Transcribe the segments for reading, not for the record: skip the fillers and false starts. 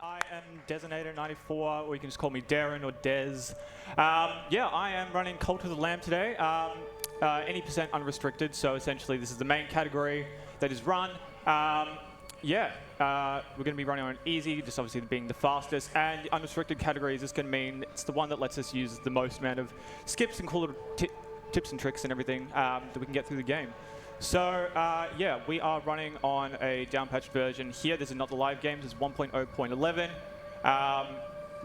I am Dezinator94, or you can just call me Darren or Dez. Yeah, I am running Cult of the Lamb today. Any percent unrestricted, so essentially this is the main category that is run. We're going to be running on easy, just obviously being the fastest, and the unrestricted category is just going to mean it's the one that lets us use the most amount of skips and cool little tips and tricks and everything that we can get through the game. So, we are running on a downpatched version here. This is not the live game, this is 1.0.11.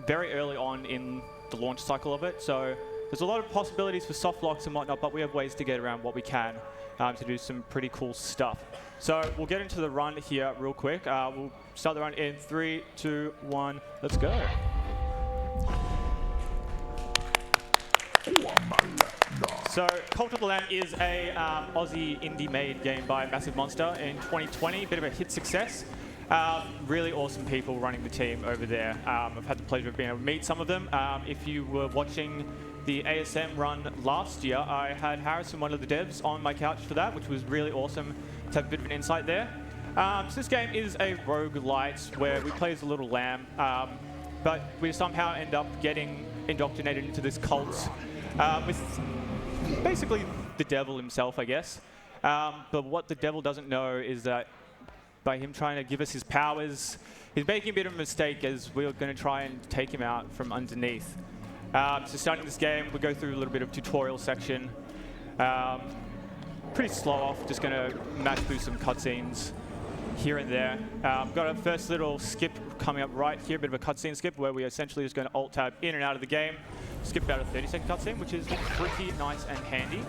Very early on in the launch cycle of it, so there's a lot of possibilities for soft locks and whatnot, but we have ways to get around what we can to do some pretty cool stuff. So, we'll get into the run here real quick. We'll start the run in 3, 2, 1, let's go. So, Cult of the Lamb is a Aussie indie-made game by Massive Monster in 2020. Bit of a hit success. Really awesome people running the team over there. I've had the pleasure of being able to meet some of them. If you were watching the ASM run last year, I had Harrison, one of the devs, on my couch for that, which was really awesome to have a bit of an insight there. So this game is a roguelite where we play as a little lamb, but we somehow end up getting indoctrinated into this cult with basically the devil himself, I guess. But what the devil doesn't know is that by him trying to give us his powers, he's making a bit of a mistake as we're going to try and take him out from underneath. So starting this game, we go through a little bit of tutorial section. Pretty slow off, just going to match through some cutscenes here and there. Got a first little skip coming up right here, a bit of a cutscene skip where we essentially just going to alt-tab in and out of the game. Skip about a 30-second cutscene, which is pretty nice and handy.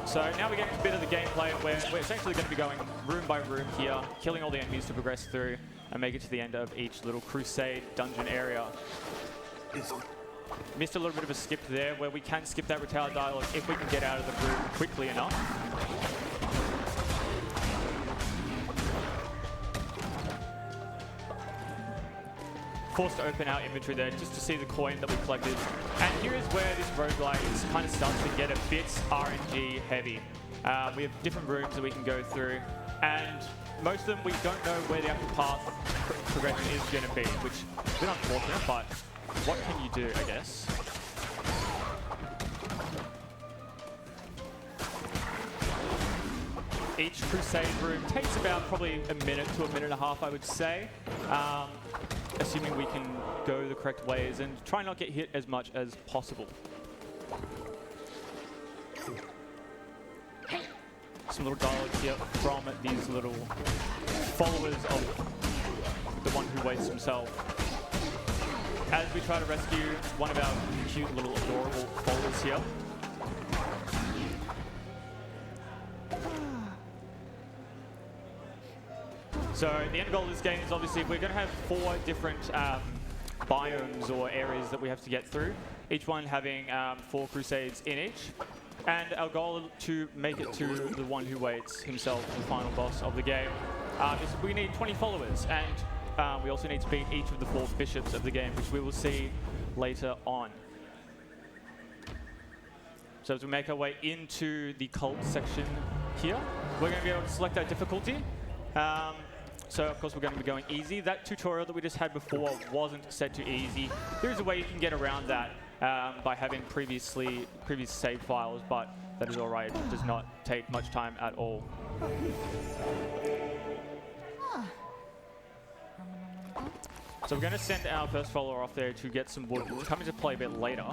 So now we're getting a bit of the gameplay where we're essentially going to be going room by room here, killing all the enemies to progress through and make it to the end of each little crusade dungeon area. Missed a little bit of a skip there where we can skip that retail dialogue if we can get out of the room quickly enough. Forced to open our inventory there just to see the coin that we collected. And here is where this roguelike kind of starts to get a bit RNG heavy. We have different rooms that we can go through, and most of them we don't know where the actual path progression is going to be, which is a bit unfortunate, but what can you do, I guess? Each crusade room takes about probably a minute to a minute and a half, I would say. Assuming we can go the correct ways and try not get hit as much as possible. Some little dialogue here from these little followers of the one who waits himself. As we try to rescue one of our cute little adorable followers here. So the end goal of this game is obviously we're going to have 4 different biomes or areas that we have to get through, each one having 4 crusades in each. And our goal is to make it to the one who waits himself, the final boss of the game. Is we need 20 followers, and we also need to beat each of the 4 bishops of the game, which we will see later on. So as we make our way into the cult section here, we're going to be able to select our difficulty. So of course we're going to be going easy. That tutorial that we just had before wasn't set to easy. There is a way you can get around that by having previous save files, but that is alright. It does not take much time at all. So we're going to send our first follower off there to get some wood. We'll come into play a bit later.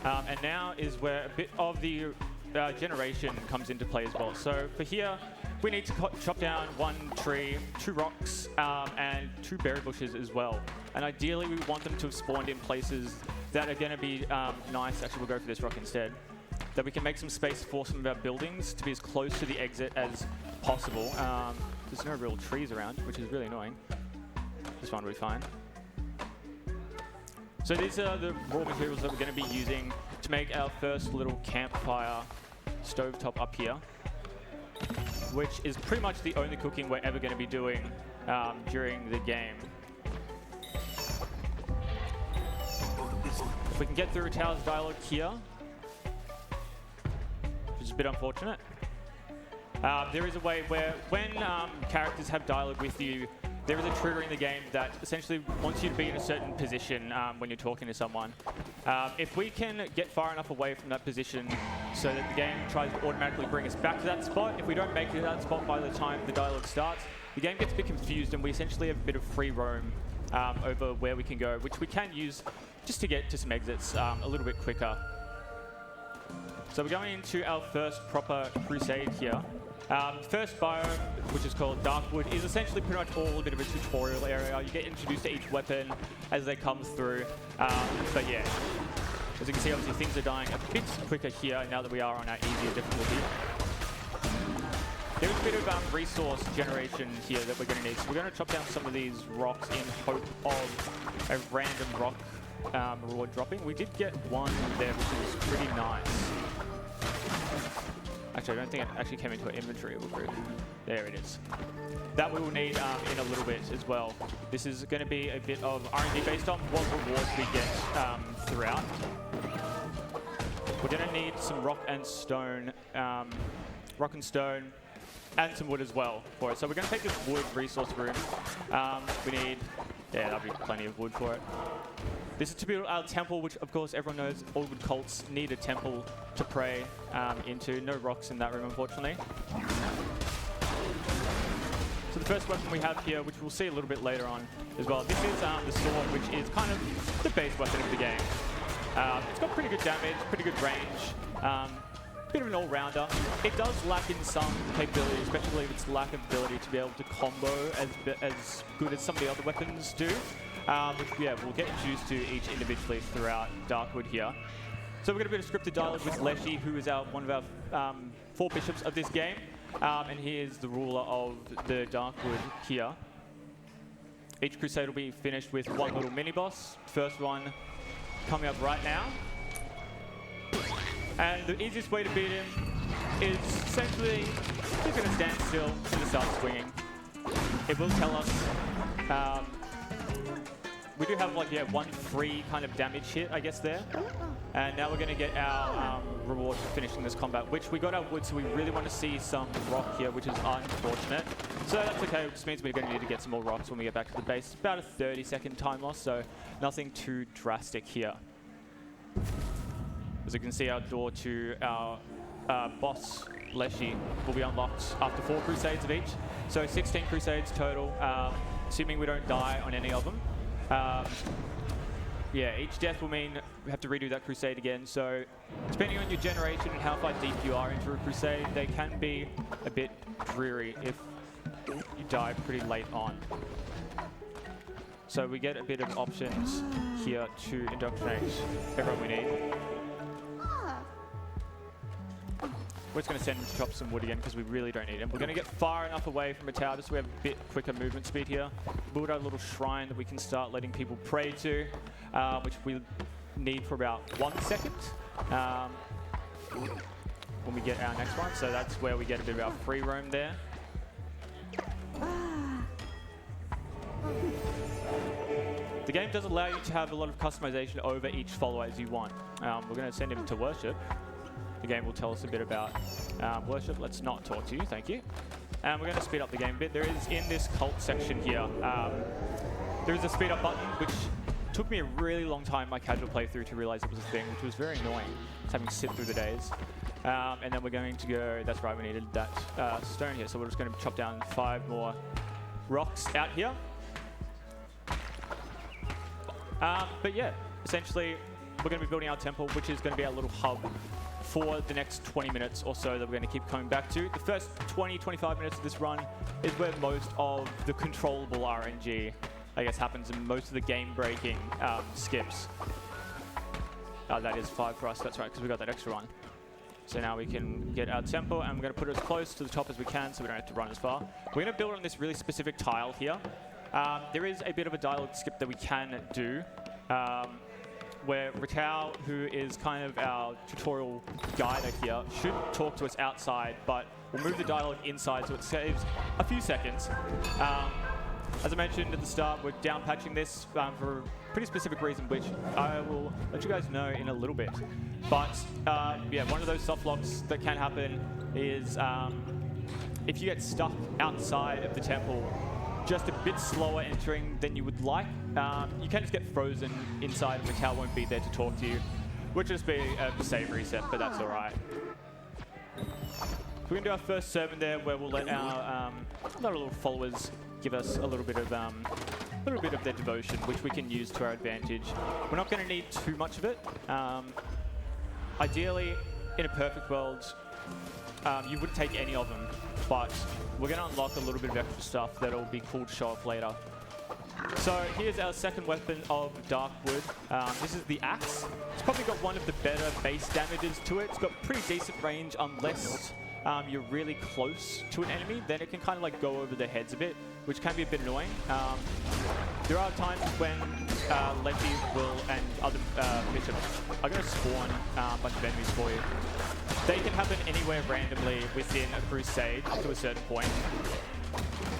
And now is where a bit of the generation comes into play as well. So for here, we need to chop down 1 tree, 2 rocks, and 2 berry bushes as well. And ideally, we want them to have spawned in places that are going to be nice. Actually, we'll go for this rock instead. That we can make some space for some of our buildings to be as close to the exit as possible. There's no real trees around, which is really annoying. This one will be fine. So these are the raw materials that we're going to be using to make our first little campfire stovetop up here, which is pretty much the only cooking we're ever going to be doing during the game. If we can get through Tower's dialogue here, which is a bit unfortunate. There is a way where when characters have dialogue with you, there is a trigger in the game that essentially wants you to be in a certain position when you're talking to someone. If we can get far enough away from that position so that the game tries to automatically bring us back to that spot, if we don't make it to that spot by the time the dialogue starts, the game gets a bit confused and we essentially have a bit of free roam over where we can go, which we can use just to get to some exits a little bit quicker. So we're going into our first proper crusade here. First biome, which is called Darkwood, is essentially pretty much all a bit of a tutorial area. You get introduced to each weapon as they come through. But yeah, as you can see, obviously things are dying a bit quicker here now that we are on our easier difficulty. There's a bit of resource generation here that we're going to need. So we're going to chop down some of these rocks in hope of a random rock reward dropping. We did get one there, which is pretty nice. Actually, I don't think it actually came into our inventory. There it is. That we will need in a little bit as well. This is going to be a bit of RNG based on what rewards we get throughout. We're going to need some rock and stone, and some wood as well for it. So we're going to take this wood resource room. We need, yeah, that'll be plenty of wood for it. This is to build our temple, which of course everyone knows all good cults need a temple to pray into. No rocks in that room, unfortunately. So the first weapon we have here, which we'll see a little bit later on as well, this is the sword, which is kind of the base weapon of the game. It's got pretty good damage, pretty good range, bit of an all-rounder. It does lack in some capability, especially its lack of ability to be able to combo as good as some of the other weapons do. Which, yeah, we'll get introduced to each individually throughout Darkwood here. So we've got a bit of scripted dialogue with Leshy, who is one of our 4 bishops of this game. And he is the ruler of the Darkwood here. Each crusade will be finished with one little mini-boss. First one coming up right now. And the easiest way to beat him is essentially just going to stand still and just start swinging. It will tell us... we do have, like, yeah, one free kind of damage hit, I guess, there. And now we're going to get our reward for finishing this combat, which we got our wood, so we really want to see some rock here, which is unfortunate. So that's okay, it just means we're going to need to get some more rocks when we get back to the base. It's about a 30-second time loss, so nothing too drastic here. As you can see, our door to our boss, Leshy, will be unlocked after 4 crusades of each. So 16 crusades total, assuming we don't die on any of them. Yeah, each death will mean we have to redo that crusade again, so depending on your generation and how far deep you are into a crusade, they can be a bit dreary if you die pretty late on. So we get a bit of options here to indoctrinate everyone we need. We're just going to send him to chop some wood again because we really don't need him. We're going to get far enough away from the tower so we have a bit quicker movement speed here. Build our little shrine that we can start letting people pray to, which we need for about 1 second when we get our next one. So that's where we get a bit of our free roam there. The game does allow you to have a lot of customization over each follower as you want. We're going to send him to worship. The game will tell us a bit about worship. Let's not talk to you, thank you. And we're going to speed up the game a bit. There is, in this cult section here, there is a speed up button, which took me a really long time in my casual playthrough to realize it was a thing, which was very annoying, just having to sit through the days. And then we're going to go, that's right, we needed that stone here, so we're just going to chop down 5 more rocks out here. But yeah, essentially, we're going to be building our temple, which is going to be our little hub for the next 20 minutes or so that we're going to keep coming back to. The first 20-25 minutes of this run is where most of the controllable RNG, I guess, happens, and most of the game-breaking skips. That is 5 for us, that's right, because we got that extra one. So now we can get our tempo, and we're going to put it as close to the top as we can so we don't have to run as far. We're going to build on this really specific tile here. There is a bit of a dialogue skip that we can do, where Ratau, who is kind of our tutorial guide here, should talk to us outside, but we'll move the dialogue inside so it saves a few seconds. As I mentioned at the start, we're down patching this for a pretty specific reason, which I will let you guys know in a little bit. But yeah, one of those soft locks that can happen is if you get stuck outside of the temple, just a bit slower entering than you would like, you can just get frozen inside and the tower won't be there to talk to you, which will just be a save reset, but that's all right. So we're gonna do our first sermon there, where we'll let our little followers give us a little bit of their devotion, which we can use to our advantage. We're not gonna need too much of it. Ideally, in a perfect world, you wouldn't take any of them, but we're gonna unlock a little bit of extra stuff that'll be cool to show off later. So here's our second weapon of Darkwood. This is the axe. It's probably got one of the better base damages to it. It's got pretty decent range unless you're really close to an enemy. Then it can kind of like go over their heads a bit, which can be a bit annoying. There are times when Lefty will and other bishops are going to spawn a bunch of enemies for you. They can happen anywhere randomly within a crusade to a certain point.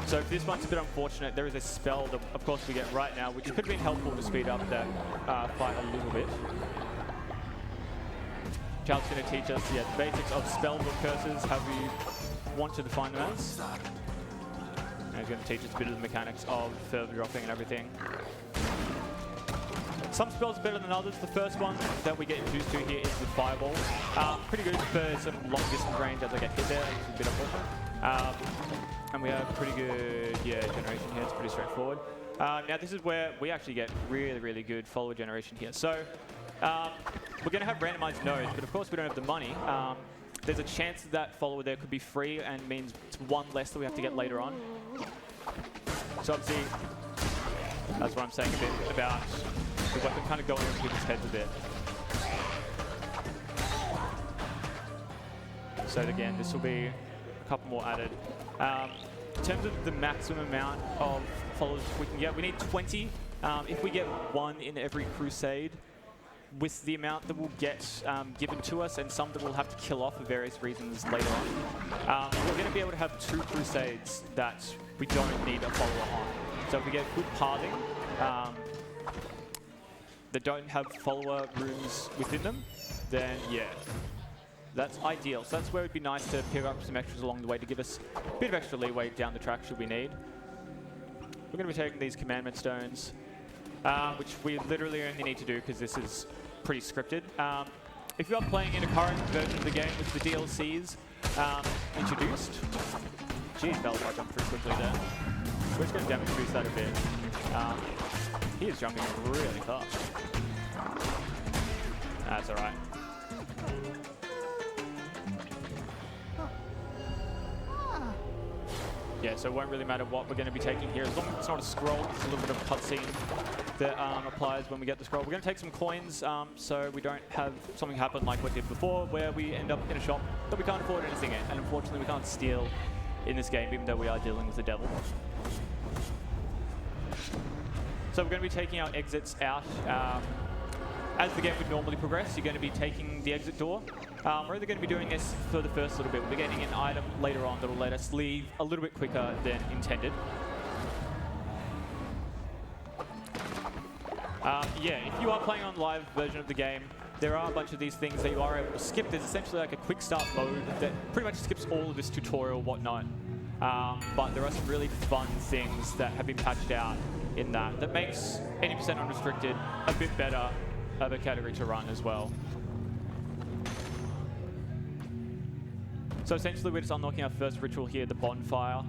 So if this one's a bit unfortunate, there is a spell that, of course, we get right now, which could have been helpful to speed up that fight a little bit. Cal's going to teach us the basics of spells or curses, however you want to define them as. And he's going to teach us a bit of the mechanics of further dropping and everything. Some spells are better than others. The first one that we get introduced to here is the Fireball. Pretty good for some long distance range as I get hit there. It's a bit unfortunate. And we have pretty good generation here. It's pretty straightforward. Now this is where we actually get really, really good follower generation here. So we're going to have randomized nodes, but of course we don't have the money. There's a chance that follower there could be free and means it's one less that we have to get later on. So obviously, that's what I'm saying a bit about the weapon kind of going over people's heads a bit. So again, this will be a couple more added. In terms of the maximum amount of followers we can get, we need 20. If we get one in every crusade, with the amount that we'll get given to us and some that we'll have to kill off for various reasons later on, we're going to be able to have 2 crusades that we don't need a follower on. So if we get good pathing that don't have follower rooms within them, then yeah, that's ideal. So that's where it'd be nice to pick up some extras along the way to give us a bit of extra leeway down the track should we need. We're going to be taking these commandment stones, which we literally only need to do because this is pretty scripted. If you are playing in a current version of the game with the DLCs introduced, geez, Valor jumped pretty quickly there. We're just going to damage boost that a bit. He is jumping really fast. That's all right. Yeah, so it won't really matter what we're going to be taking here. As long as it's not a scroll, it's a little bit of a cutscene that applies when we get the scroll. We're going to take some coins so we don't have something happen like what did before, where we end up in a shop that we can't afford anything in. And unfortunately, we can't steal in this game, even though we are dealing with the devil. So we're going to be taking our exits out. As the game would normally progress, you're going to be taking the exit door. We're only going to be doing this for the first little bit. We'll be getting an item later on that will let us leave a little bit quicker than intended. Yeah, if you are playing on live version of the game, there are a bunch of these things that you are able to skip. There's essentially like a quick start mode that pretty much skips all of this tutorial, whatnot. But there are some really fun things that have been patched out in that makes 80% unrestricted a bit better of a category to run as well. So essentially we're just unlocking our first ritual here, the bonfire,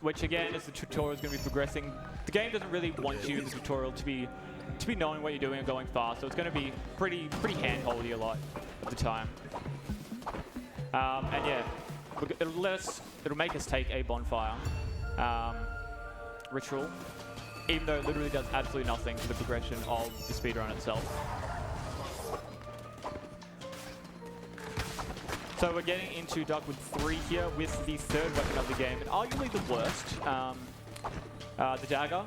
which again, as the tutorial is going to be progressing, the game doesn't really want you in the tutorial to be knowing what you're doing and going fast, so it's going to be pretty hand-holdy a lot of the time. And yeah, it'll make us take a bonfire ritual, even though it literally does absolutely nothing for the progression of the speedrun itself. So we're getting into Darkwood 3 here with the third weapon of the game, and arguably the worst, the dagger,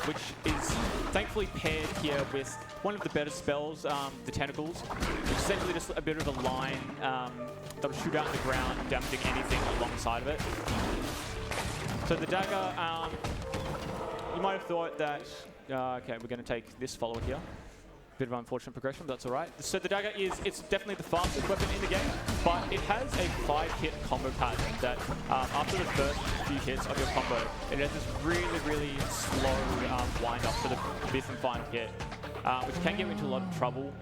which is thankfully paired here with one of the better spells, the tentacles, which is essentially just a bit of a line that'll shoot out in the ground, damaging anything alongside of it. So the dagger, you might have thought that, okay, we're going to take this follower here. Bit of unfortunate progression, but that's all right. So the dagger it's definitely the fastest weapon in the game, but it has a 5-hit combo pattern that after the first few hits of your combo, it has this really, really slow wind up for the 5th and final hit, which can get you into a lot of trouble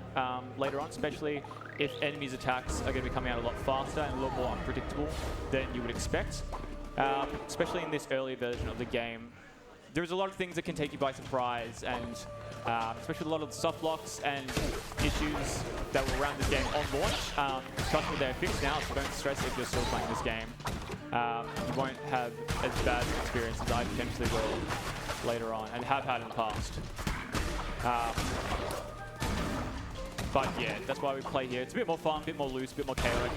later on, especially if enemies' attacks are going to be coming out a lot faster and a lot more unpredictable than you would expect, especially in this early version of the game. There's a lot of things that can take you by surprise, and especially a lot of the soft locks and issues that were around this game on launch. Trust me, they're fixed now, so don't stress if you're still playing this game. You won't have as bad an experience as I potentially will later on, and have had in the past. But yeah, that's why we play here. It's a bit more fun, a bit more loose, a bit more chaotic.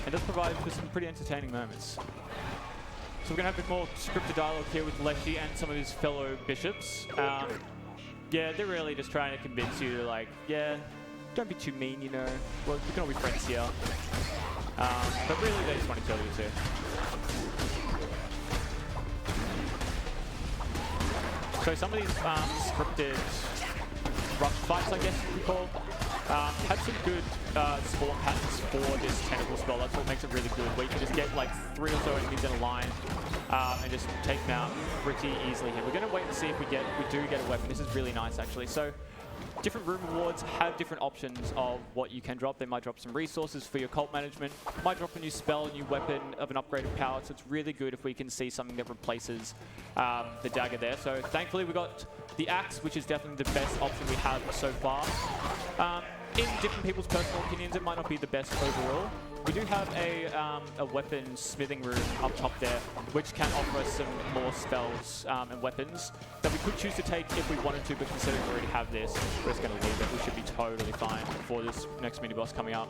It does provide for some pretty entertaining moments. So we're going to have a bit more scripted dialogue here with Leshy and some of his fellow bishops. Yeah, they're really just trying to convince you to, like, yeah, don't be too mean, you know. Well, we can all be friends here. But really, they just want to kill you too. So some of these scripted rough fights, I guess you call, had some good spawn patterns for this tentacle spell. That's what makes it really good, where you can just get like 3 or so enemies in a line and just take them out pretty easily here. We're going to wait and see if we do get a weapon. This is really nice, actually. So different room rewards have different options of what you can drop. They might drop some resources for your cult management, might drop a new spell, a new weapon of an upgraded power. So it's really good if we can see something that replaces the dagger there. So thankfully we got the axe, which is definitely the best option we have so far. In different people's personal opinions, it might not be the best overall. We do have a weapon smithing room up top there, which can offer us some more spells and weapons that we could choose to take if we wanted to, but considering we already have this, we're just going to leave it. We should be totally fine for this next mini-boss coming up.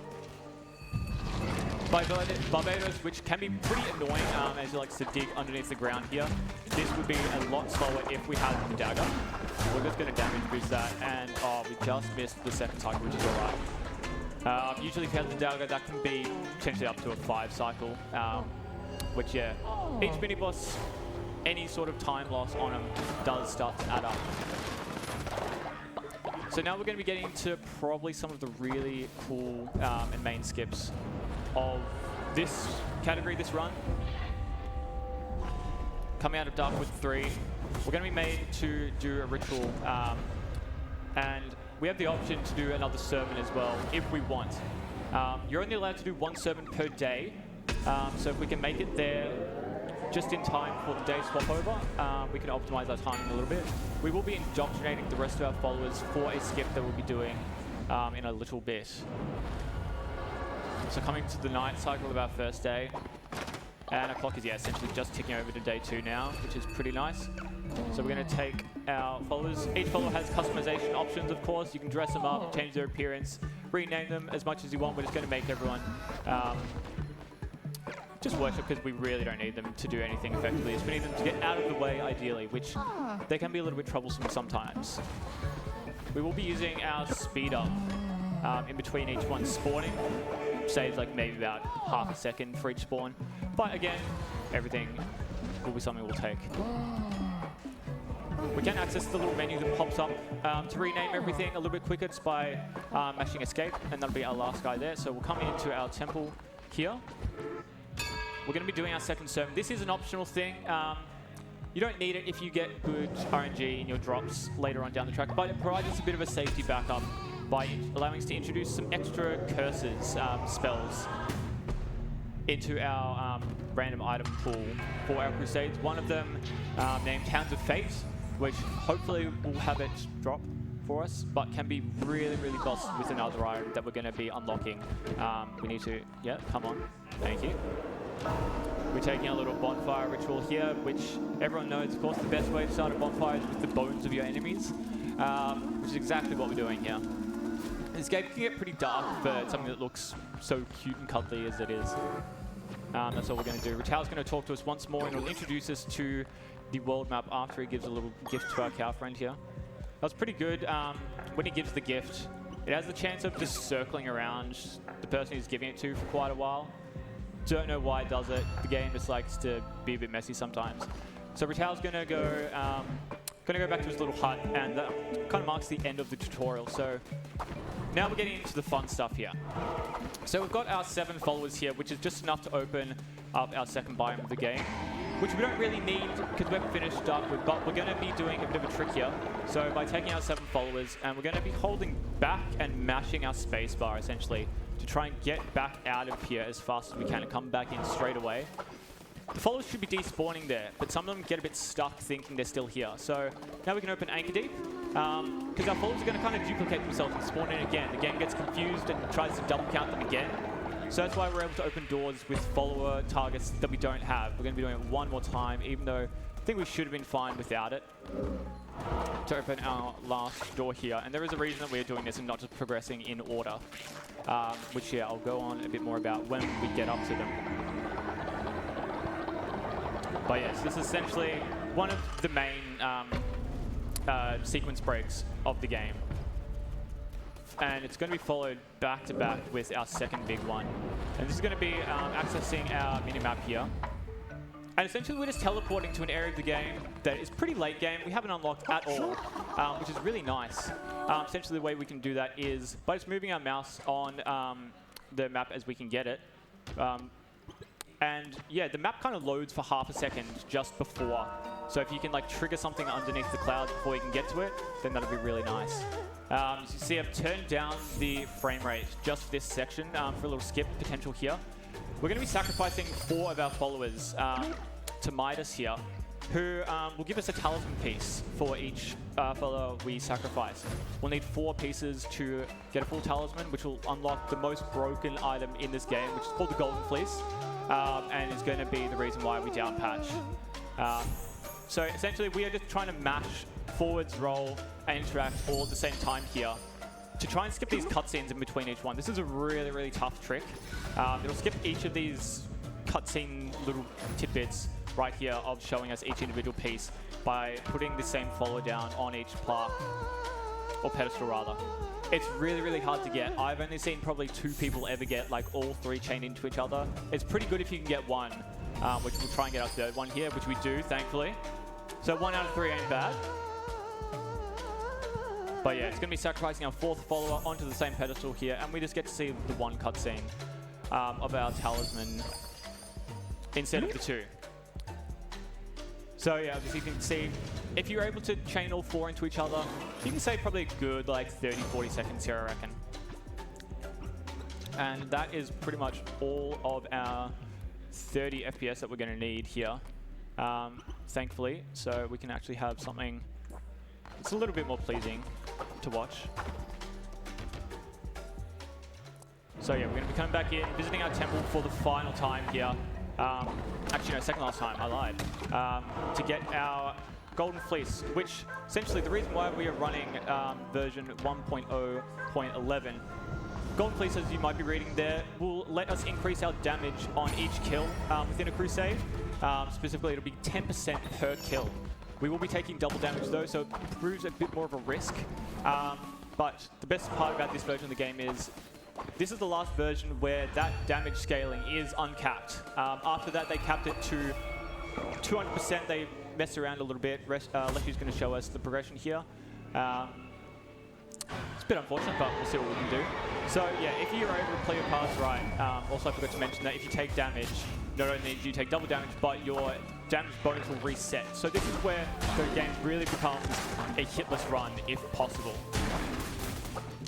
Barbados, which can be pretty annoying as he likes to dig underneath the ground here. This would be a lot slower if we had the dagger. We're just going to damage boost that, and we just missed the second cycle, which is alright. Usually if you have the dagger, that can be potentially up to a 5 cycle, which yeah, each mini-boss, any sort of time loss on them does start to add up. So now we're going to be getting into probably some of the really cool and main skips of this category, this run. Coming out of Darkwood 3, we're going to be made to do a ritual, and we have the option to do another sermon as well, if we want. You're only allowed to do 1 sermon per day, so if we can make it there just in time for the day swap over, we can optimize our timing a little bit. We will be indoctrinating the rest of our followers for a skip that we'll be doing in a little bit. So coming to the night cycle of our first day, and our clock is, yeah, essentially just ticking over to day 2 now, which is pretty nice. So we're going to take our followers. Each follower has customization options, of course. You can dress them up, change their appearance, rename them as much as you want. We're just going to make everyone just worship, because we really don't need them to do anything effectively. We need them to get out of the way, ideally, which they can be a little bit troublesome sometimes. We will be using our speed up in between each one spawning. Saves like maybe about half a second for each spawn. But again, everything will be something we'll take. We can access the little menu that pops up to rename everything a little bit quicker just by mashing escape, and that'll be our last guy there. So we'll come into our temple here. We're going to be doing our second sermon. This is an optional thing. You don't need it if you get good RNG in your drops later on down the track, but it provides us a bit of a safety backup by allowing us to introduce some extra curses, spells, into our random item pool for our crusades. One of them named Hounds of Fate, which hopefully will have it drop for us, but can be really, really boss with another item that we're going to be unlocking. We need to, yeah, come on. Thank you. We're taking a little bonfire ritual here, which everyone knows, of course, the best way to start a bonfire is with the bones of your enemies, which is exactly what we're doing here. This game can get pretty dark for something that looks so cute and cuddly as it is. That's what we're going to do. Ritual's going to talk to us once more, and he'll introduce us to the world map after he gives a little gift to our cow friend here. That was pretty good. When he gives the gift, it has the chance of just circling around the person who's giving it to for quite a while. Don't know why it does it. The game just likes to be a bit messy sometimes. So Ritual's going to go Gonna go back to his little hut, and that kind of marks the end of the tutorial. So now we're getting into the fun stuff here. So we've got our 7 followers here, which is just enough to open up our second biome of the game, which we don't really need because we're finished up with, but we're going to be doing a bit of a trick here. So by taking our 7 followers, and we're going to be holding back and mashing our spacebar essentially to try and get back out of here as fast as we can and come back in straight away. The followers should be despawning there, but some of them get a bit stuck thinking they're still here. So now we can open Anchor Deep, because our followers are going to kind of duplicate themselves and spawn in again. The game gets confused and tries to double count them again. So that's why we're able to open doors with follower targets that we don't have. We're going to be doing it one more time, even though I think we should have been fine without it, to open our last door here. And there is a reason that we're doing this and not just progressing in order, which, yeah, I'll go on a bit more about when we get up to them. But yes, this is essentially one of the main sequence breaks of the game. And it's going to be followed back to back with our second big one. And this is going to be accessing our minimap here. And essentially we're just teleporting to an area of the game that is pretty late game. We haven't unlocked at all, which is really nice. Essentially the way we can do that is by just moving our mouse on the map as we can get it. And yeah, the map kind of loads for half a second just before. So if you can like trigger something underneath the clouds before you can get to it, then that'll be really nice. As you see, I've turned down the frame rate just for this section for a little skip potential here. We're going to be sacrificing 4 of our followers to Midas here, who will give us a talisman piece for each follower we sacrifice. We'll need 4 pieces to get a full talisman, which will unlock the most broken item in this game, which is called the Golden Fleece, and is going to be the reason why we down patch. So essentially, we are just trying to mash forwards, roll, and interact all at the same time here to try and skip these cutscenes in between each one. This is a really, really tough trick. It'll skip each of these cutscene little tidbits right here of showing us each individual piece by putting the same follower down on each plaque, or pedestal rather. It's really, really hard to get. I've only seen probably 2 people ever get like all 3 chained into each other. It's pretty good if you can get 1, which we'll try and get our 3rd one here, which we do, thankfully. So 1 out of 3 ain't bad. But yeah, it's going to be sacrificing our 4th follower onto the same pedestal here, and we just get to see the 1 cutscene of our talisman instead of the 2. So yeah, as you can see, if you're able to chain all 4 into each other, you can save probably a good like 30-40 seconds here, I reckon. And that is pretty much all of our 30 FPS that we're going to need here, thankfully, so we can actually have something that's a little bit more pleasing to watch. So yeah, we're going to be coming back in, visiting our temple for the final time here. Actually, no, second last time, I lied. To get our Golden Fleece, which essentially the reason why we are running version 1.0.11, Golden Fleece, as you might be reading there, will let us increase our damage on each kill within a crusade. Specifically, it'll be 10% per kill. We will be taking double damage though, so it proves a bit more of a risk. But the best part about this version of the game is this is the last version where that damage scaling is uncapped. After that, they capped it to 200%. They messed around a little bit. Lecky's going to show us the progression here. It's a bit unfortunate, but we'll see what we can do. So yeah, if you're able to play your cards right, also I forgot to mention that if you take damage, not only do you take double damage, but your damage bonus will reset. So this is where the game really becomes a hitless run, if possible,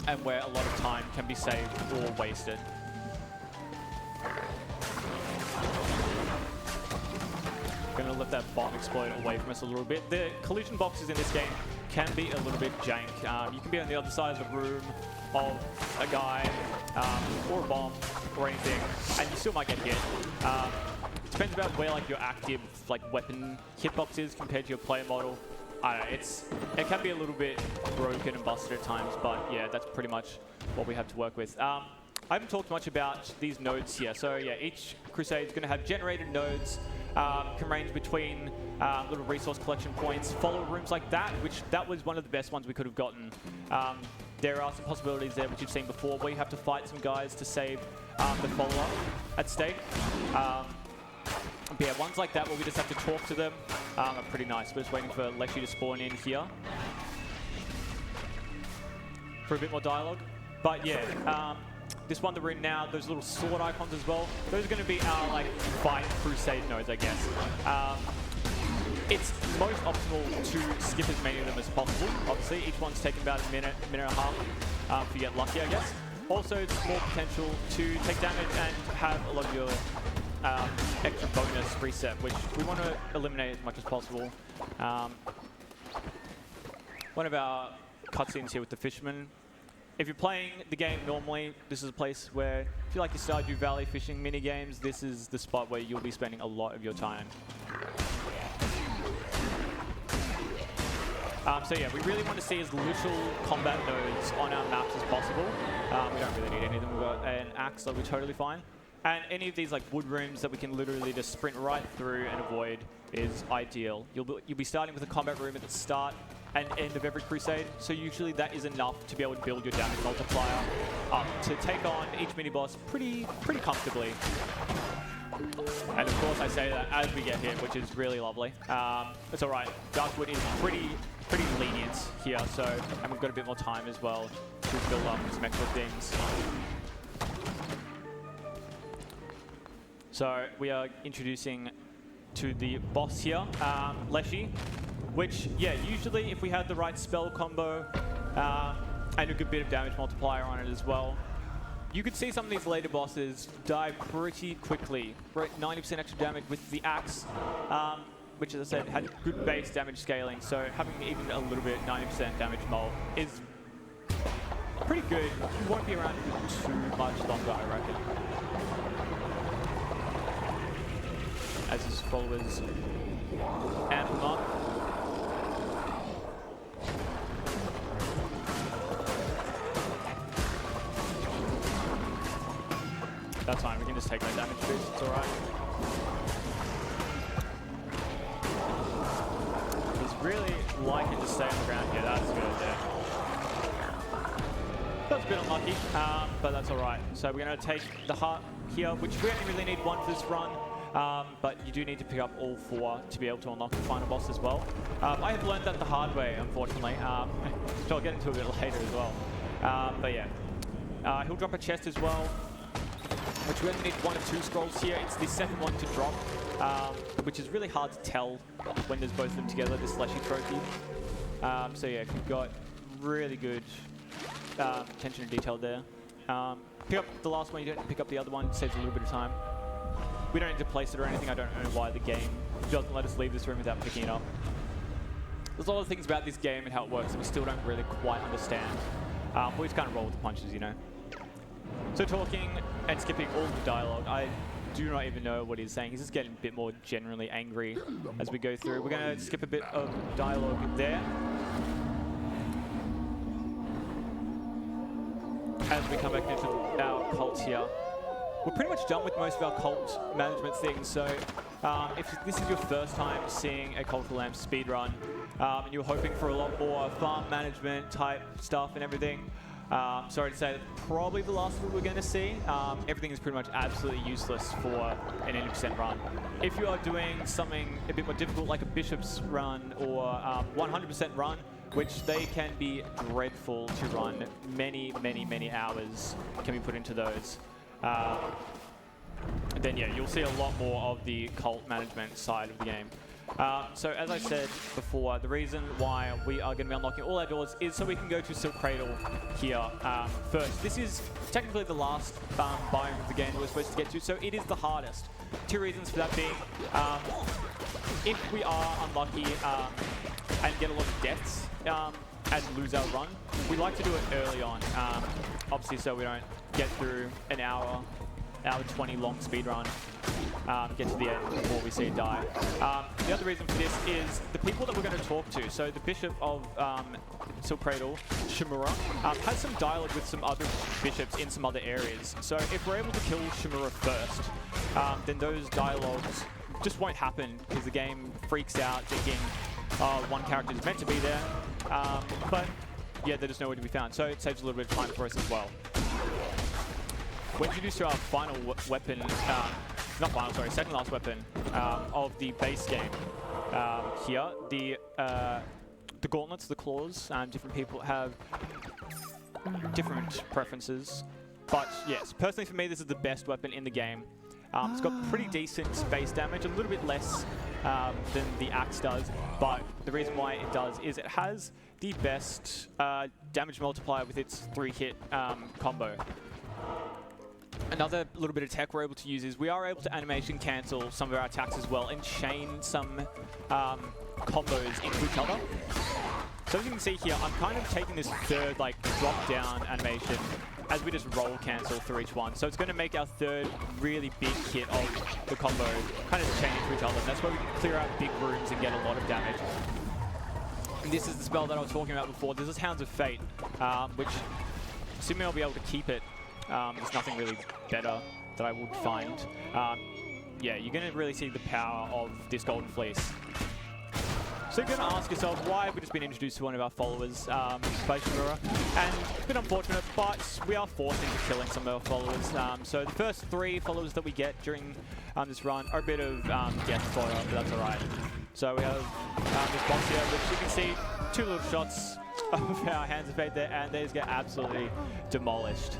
and where a lot of time can be saved or wasted. Gonna let that bomb explode away from us a little bit. The collision boxes in this game can be a little bit jank. You can be on the other side of the room of a guy or a bomb or anything, and you still might get hit. Depends about where like your active like weapon hitbox is compared to your player model. I don't know, it can be a little bit broken and busted at times, but yeah, that's pretty much what we have to work with. I haven't talked much about these nodes here. So yeah, each crusade is going to have generated nodes. Can range between little resource collection points, follow rooms like that, which that was one of the best ones we could have gotten. There are some possibilities there, which you've seen before, where you have to fight some guys to save the follower at stake. But yeah, ones like that where we just have to talk to them are pretty nice. We're just waiting for Leshy to spawn in here for a bit more dialogue. But yeah, this one that we're in now, those little sword icons as well, those are going to be our like fight crusade nodes, I guess. It's most optimal to skip as many of them as possible. Obviously, each one's taking about a minute and a half if you get lucky, I guess. Also, it's more potential to take damage and have a lot of your extra bonus reset, which we want to eliminate as much as possible. One of our cutscenes here with the fisherman. If you're playing the game normally, this is a place where if you like your Stardew Valley fishing mini games, this is the spot where you'll be spending a lot of your time. So yeah, we really want to see as little combat nodes on our maps as possible. We don't really need any of them. We've got an axe, so we're totally fine. And any of these like wood rooms that we can literally just sprint right through and avoid is ideal. You'll be starting with a combat room at the start and end of every crusade, so usually that is enough to be able to build your damage multiplier up to take on each mini boss pretty comfortably. And of course I say that as we get hit, which is really lovely. It's alright, Darkwood is pretty lenient here, so, and we've got a bit more time as well to build up some extra things. So we are introducing to the boss here, Leshy, which, yeah, usually if we had the right spell combo and a good bit of damage multiplier on it as well, you could see some of these later bosses die pretty quickly. 90% extra damage with the axe, which, as I said, had good base damage scaling, so having even a little bit 90% damage mult is pretty good. It won't be around too much longer, I reckon. As his followers amp him up. That's fine, we can just take that damage boost, it's alright. He's really liking to stay on the ground here, that's good there. That's a bit unlucky, but that's alright. So we're going to take the heart here, which we only really need one for this run. But you do need to pick up all 4 to be able to unlock the final boss as well. I have learned that the hard way, unfortunately, which I'll get into a bit later as well. But yeah, he'll drop a chest as well, which we only need 1 of 2 scrolls here. It's the second one to drop, which is really hard to tell when there's both of them together, this Leshy trophy. So yeah, you've got really good attention to detail there. Pick up the last one, you don't pick up the other one, it saves a little bit of time. We don't need to place it or anything. I don't know why the game doesn't let us leave this room without picking it up. There's a lot of things about this game and how it works that we still don't really quite understand. We just kind of roll with the punches, you know. So talking and skipping all the dialogue, I do not even know what he's saying. He's just getting a bit more generally angry as we go through. We're going to skip a bit of dialogue there. As we come back into our cult here. We're pretty much done with most of our cult management things, so if this is your first time seeing a Cult of the Lamb speedrun, and you're hoping for a lot more farm management type stuff and everything, sorry to say, that's probably the last one we're going to see. Everything is pretty much absolutely useless for an 80% run. If you are doing something a bit more difficult like a Bishop's run or 100% run, which they can be dreadful to run, many hours can be put into those. Then yeah, you'll see a lot more of the cult management side of the game. So as I said before, the reason why we are going to be unlocking all our doors is so we can go to Silk Cradle here first. This is technically the last biome of the game that we're supposed to get to, so it is the hardest. 2 reasons for that being, if we are unlucky and get a lot of deaths and lose our run, we like to do it early on, obviously so we don't get through an hour 20 long speed run, get to the end before we see it die. The other reason for this is the people that we're going to talk to. So the Bishop of Silk Cradle, Shimura, has some dialogue with some other bishops in some other areas. So if we're able to kill Shimura first, then those dialogues just won't happen because the game freaks out thinking one character is meant to be there, but yeah, they're just nowhere to be found. So it saves a little bit of time for us as well. We're introduced to our final weapon not final, sorry, second last weapon of the base game here. The gauntlets, the claws, different people have different preferences. But yes, personally for me, this is the best weapon in the game. It's got pretty decent space damage, a little bit less than the axe does, but the reason why it does is it has the best damage multiplier with its 3-hit combo. Another little bit of tech we're able to use is we are able to animation cancel some of our attacks as well and chain some combos into each other. So as you can see here, I'm kind of taking this third like drop down animation as we just roll cancel through each one. So it's going to make our third really big hit of the combo kind of chain into each other. And that's where we can clear out big rooms and get a lot of damage. And this is the spell that I was talking about before. This is Hounds of Fate, which assuming I'll be able to keep it, there's nothing really better that I would find. Yeah, you're going to really see the power of this Golden Fleece. So you're going to ask yourself, why have we just been introduced to one of our followers, Space Mirror? And it's a bit unfortunate, but we are forced into killing some of our followers. So the first 3 followers that we get during this run are a bit of death fodder, but that's alright. So we have this box here, which you can see 2 little shots of our Hands of Fate there, and they just get absolutely demolished.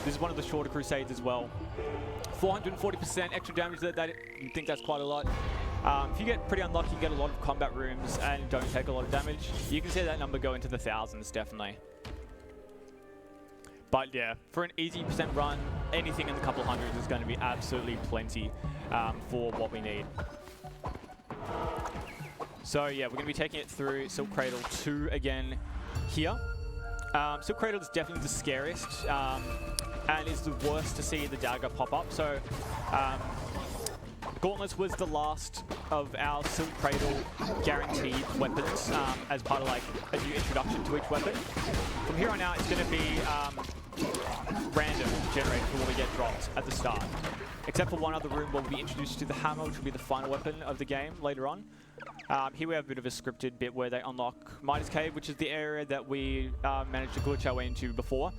This is one of the shorter crusades as well. 440% extra damage, you think that's quite a lot. If you get pretty unlucky, you get a lot of combat rooms and don't take a lot of damage, you can see that number go into the thousands, definitely. But yeah, for an easy percent run, anything in the couple hundreds is going to be absolutely plenty for what we need. So yeah, we're going to be taking it through Silk Cradle 2 again here. Silk Cradle is definitely the scariest and is the worst to see the dagger pop up. So Gauntlets was the last of our Silk Cradle guaranteed weapons as part of like a new introduction to each weapon. From here on out, it's going to be random generated for what we get dropped at the start. Except for one other room where we'll be introduced to the hammer, which will be the final weapon of the game later on. Here we have a bit of a scripted bit where they unlock Midas Cave, which is the area that we managed to glitch our way into before.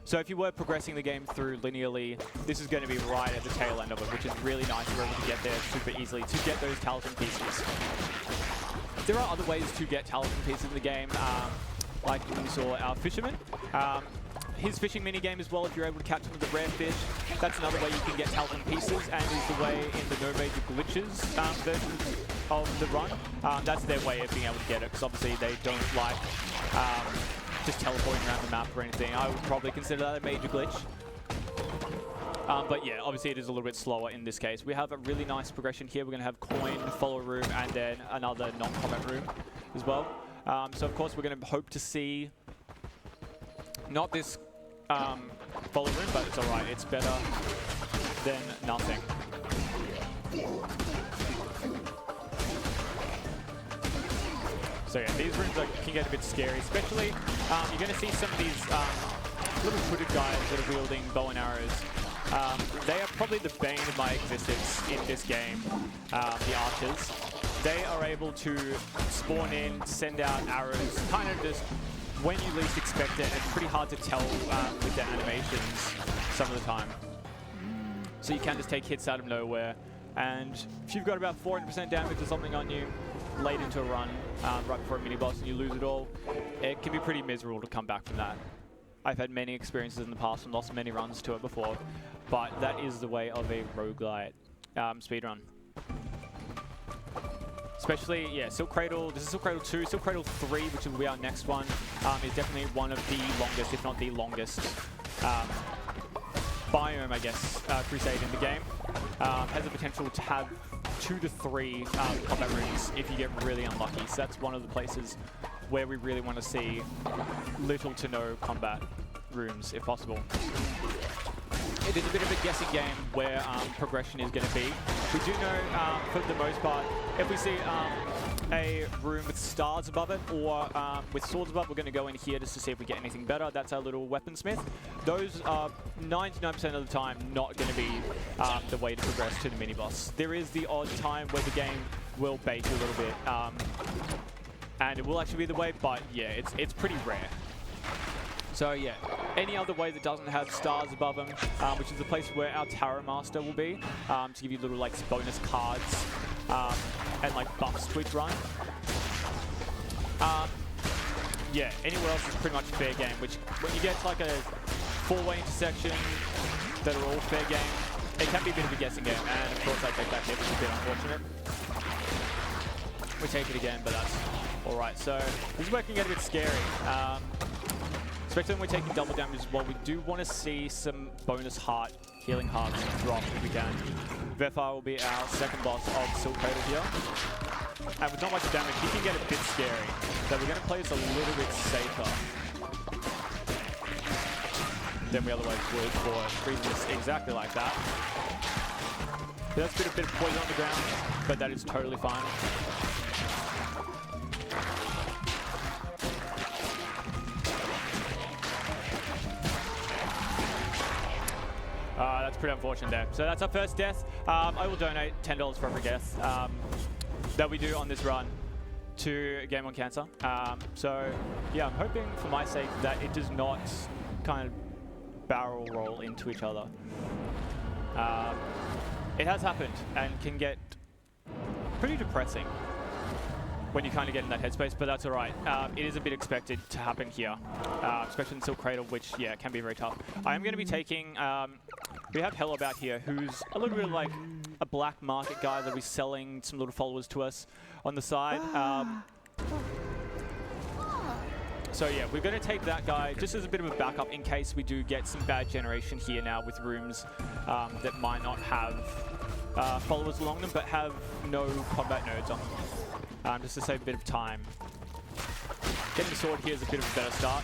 So if you were progressing the game through linearly, this is going to be right at the tail end of it, which is really nice. We're able to get there super easily to get those talisman pieces. There are other ways to get talisman pieces in the game, like we saw our fisherman. His fishing minigame as well, if you're able to catch some of the rare fish, that's another way you can get talisman pieces, and is the way in the No Major Glitches version of the run. That's their way of being able to get it, because obviously they don't like just teleporting around the map or anything. I would probably consider that a major glitch. But yeah, obviously it is a little bit slower in this case. We have a really nice progression here. We're going to have coin, follow room, and then another non-combat room as well. So of course we're going to hope to see not this follow room, but it's alright. It's better than nothing. So yeah, these rooms can get a bit scary, especially you're going to see some of these little hooded guys that are wielding bow and arrows. They are probably the bane of my existence in this game, the archers. They are able to spawn in, send out arrows, kind of just when you least expect it. It's pretty hard to tell with their animations some of the time. So you can just take hits out of nowhere, and if you've got about 400% damage or something on you late into a run, right before a mini-boss, and you lose it all, it can be pretty miserable to come back from that. I've had many experiences in the past and lost many runs to it before, but that is the way of a roguelite speedrun. Especially, yeah, Silk Cradle, this is Silk Cradle 2, Silk Cradle 3, which will be our next one, is definitely one of the longest, if not the longest, biome, I guess, crusade in the game. Has the potential to have 2 to 3 combat rooms if you get really unlucky. So that's one of the places where we really want to see little to no combat rooms, if possible. It is a bit of a guessing game where progression is going to be. We do know, for the most part, if we see a room with stars above it or with swords above, we're going to go in here just to see if we get anything better. That's our little weaponsmith. Those are 99% of the time not going to be the way to progress to the mini-boss. There is the odd time where the game will bait you a little bit, and it will actually be the way, but yeah, it's pretty rare. So yeah, any other way that doesn't have stars above them, which is the place where our Tarot Master will be, to give you little like bonus cards and like buffs to each run. Yeah, anywhere else is pretty much fair game, which when you get to like a four-way intersection that are all fair game, it can be a bit of a guessing game, and of course I take that hit, which is a bit unfortunate. We take it again, but that's alright. So this is where it can get a bit scary. Especially when we're taking double damage as well. We do want to see some bonus healing hearts drop if we can. Vefar will be our second boss of Silk Cradle here. And with not much damage, he can get a bit scary. So we're going to play this a little bit safer than we otherwise would for freezing this exactly like that. That's a bit of poison on the ground, but that is totally fine. That's pretty unfortunate there. So that's our first death. I will donate $10 for every death that we do on this run to Game on Cancer. So yeah, I'm hoping for my sake that it does not kind of barrel roll into each other. It has happened and can get pretty depressing when you kind of get in that headspace, but that's all right. It is a bit expected to happen here, especially in Silk Cradle, which, yeah, can be very tough. I am going to be taking, we have Hello out here, who's a little bit like a black market guy that'll be selling some little followers to us on the side. So yeah, we're going to take that guy just as a bit of a backup in case we do get some bad generation here now with rooms that might not have followers along them, but have no combat nodes on them. Just to save a bit of time. Getting the sword here is a bit of a better start.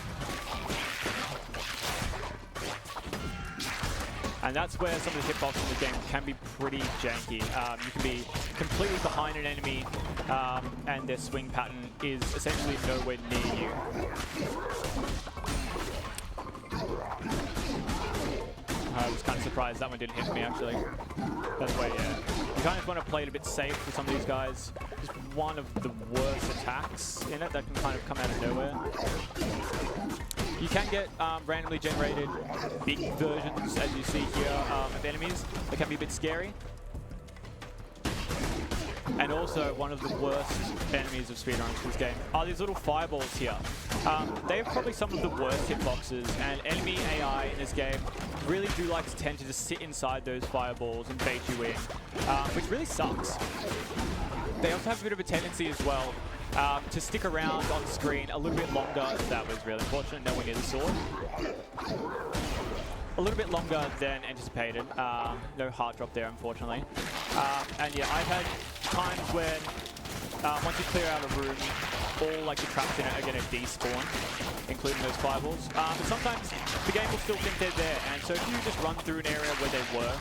And that's where some of the hitboxes in the game can be pretty janky. You can be completely behind an enemy and their swing pattern is essentially nowhere near you. I was kind of surprised that one didn't hit me, actually. That's why, yeah. You kind of want to play it a bit safe with some of these guys. Just one of the worst attacks in it that can kind of come out of nowhere. You can get randomly generated big versions, as you see here, of enemies that can be a bit scary. And also, one of the worst enemies of speedruns for this game are these little fireballs here. They have probably some of the worst hitboxes, and enemy AI in this game really do like to tend to just sit inside those fireballs and bait you in, which really sucks. They also have a bit of a tendency as well to stick around on screen a little bit longer. That was really unfortunate, nowhere near the sword. A little bit longer than anticipated. No heart drop there, unfortunately. And yeah, I've had times when once you clear out a room, all like the traps in it are going to despawn, including those fireballs. But sometimes the game will still think they're there, and so if you just run through an area where they were,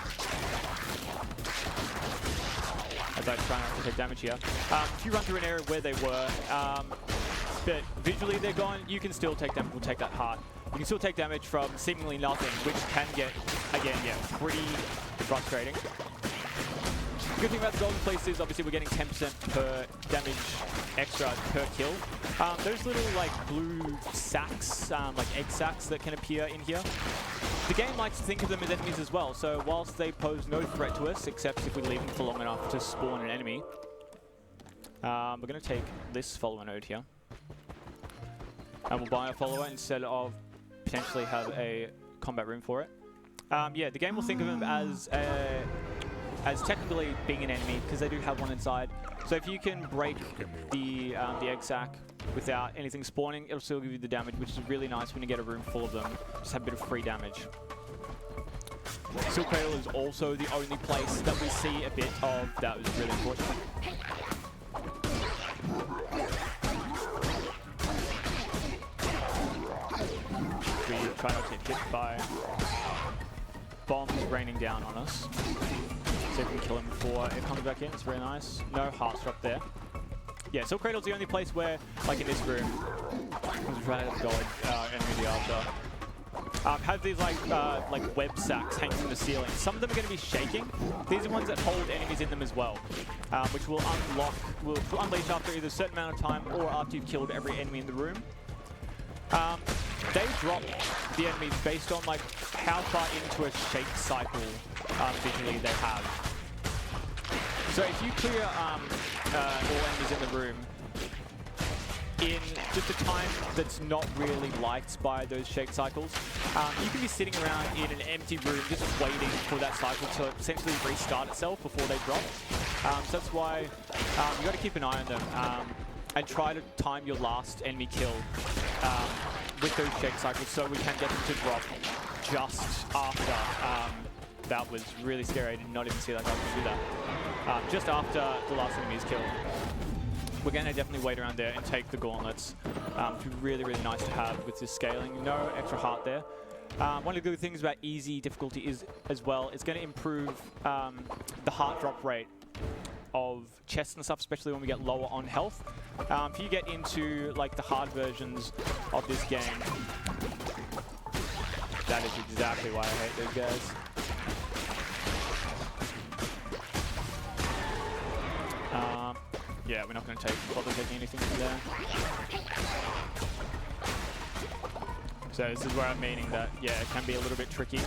as I try not to take damage here, if you run through an area where they were, but visually they're gone, you can still take damage. We'll take that heart. You can still take damage from seemingly nothing, which can get, again, yeah, pretty frustrating. The good thing about the Golden Fleece is obviously we're getting 10% per damage extra per kill. Those little like blue sacks, like egg sacks that can appear in here, the game likes to think of them as enemies as well. So whilst they pose no threat to us, except if we leave them for long enough to spawn an enemy, we're going to take this follower node here. And we'll buy a follower instead of potentially have a combat room for it. Yeah, the game will think of them as technically being an enemy because they do have one inside. So if you can break the egg sac without anything spawning, it'll still give you the damage, which is really nice when you get a room full of them. Just have a bit of free damage. Silk Cradle is also the only place that we see a bit of. That was really unfortunate. We try not to get hit by bombs raining down on us. See if we can kill him before it comes back in. It's very nice. No hearts drop there. Yeah, Silk Cradle's the only place where, like in this room, I'm trying to go enemy the after. Have these like web sacks hanging from the ceiling. Some of them are going to be shaking. These are ones that hold enemies in them as well, which will unleash after either a certain amount of time or after you've killed every enemy in the room. they drop the enemies based on like how far into a shake cycle visually they have. So if you clear all enemies in the room in just a time that's not really liked by those shake cycles, you can be sitting around in an empty room just waiting for that cycle to essentially restart itself before they drop. So that's why you got to keep an eye on them and try to time your last enemy kill with those shake cycles so we can get them to drop just after. That was really scary. I did not even see that guy do that. Just after the last enemy is killed. We're going to definitely wait around there and take the gauntlets. Which would be really, really nice to have with this scaling. No extra heart there. One of the good things about easy difficulty is, as well, it's going to improve the heart drop rate of chests and stuff, especially when we get lower on health. If you get into like the hard versions of this game, that is exactly why I hate those guys. Yeah, we're not going to bother taking anything from there. So this is where I'm meaning that, yeah, it can be a little bit tricky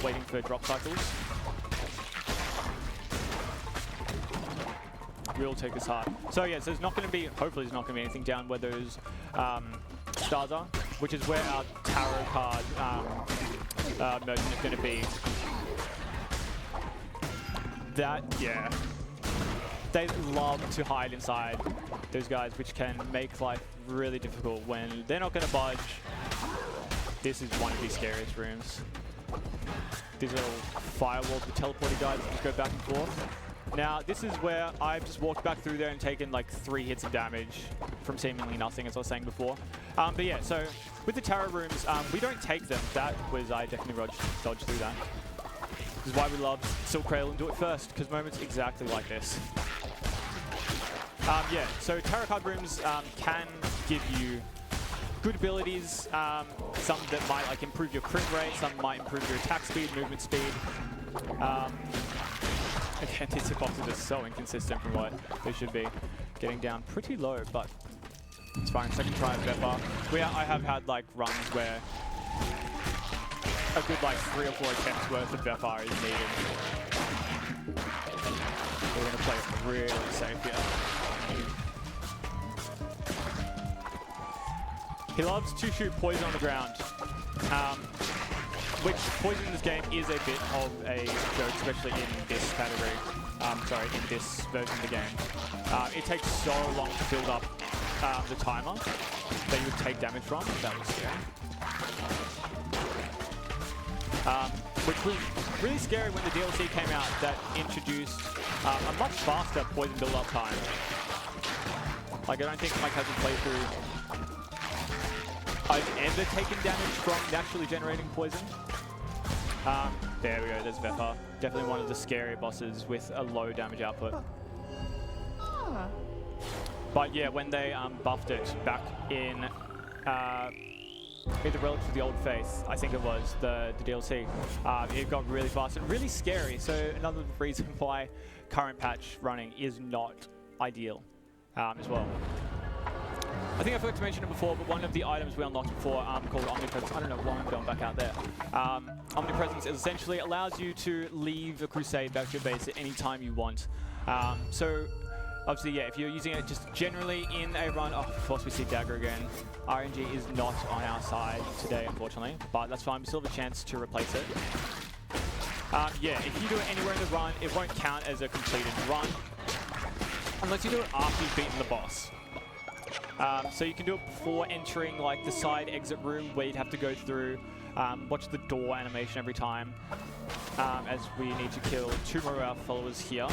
waiting for drop cycles. We'll take this hard. So yeah, so there's not going to be, hopefully there's not going to be anything down where those stars are, which is where our tarot card merchant is going to be. That, yeah. They love to hide inside those guys, which can make life really difficult when they're not going to budge. This is one of the scariest rooms. These little firewalls with teleporting guys that just go back and forth. Now, this is where I've just walked back through there and taken like 3 hits of damage from seemingly nothing, as I was saying before. But yeah, so with the tarot rooms, we don't take them. That was, I definitely dodged through that. This is why we love Silk Cradle and do it first, because moments exactly like this. Yeah, so tarot card rooms can give you good abilities, some that might like improve your crit rate, some might improve your attack speed, movement speed. Again, these hitboxes are so inconsistent from what they should be. Getting down pretty low, but it's fine. Second try at Vepar. I have had like runs where a good like 3 or 4 attempts worth of Vepar is needed. We're going to play it really safe here. He loves to shoot poison on the ground, which poison in this game is a bit of a joke, especially in this category. Sorry, in this version of the game. It takes so long to build up the timer that you would take damage from. That was scary. Which was really scary when the DLC came out that introduced a much faster poison build-up time. Like, I don't think Mike has a playthrough I've ever taken damage from naturally generating poison. There we go, there's Vepar. Definitely one of the scary bosses with a low damage output. But yeah, when they buffed it back in the Relics of the Old Faith, I think it was, the DLC, it got really fast and really scary. So another reason why current patch running is not ideal as well. I think I forgot to mention it before, but one of the items we unlocked before called Omnipresence, I don't know why I'm going back out there. Omnipresence essentially allows you to leave a crusade back to your base at any time you want. So obviously, yeah, if you're using it just generally in a run, of course we see Dagger again. RNG is not on our side today, unfortunately, but that's fine. We still have a chance to replace it. Yeah, if you do it anywhere in the run, it won't count as a completed run, unless you do it after you've beaten the boss. So you can do it before entering like the side exit room where you'd have to go through, watch the door animation every time, as we need to kill 2 more of our followers here.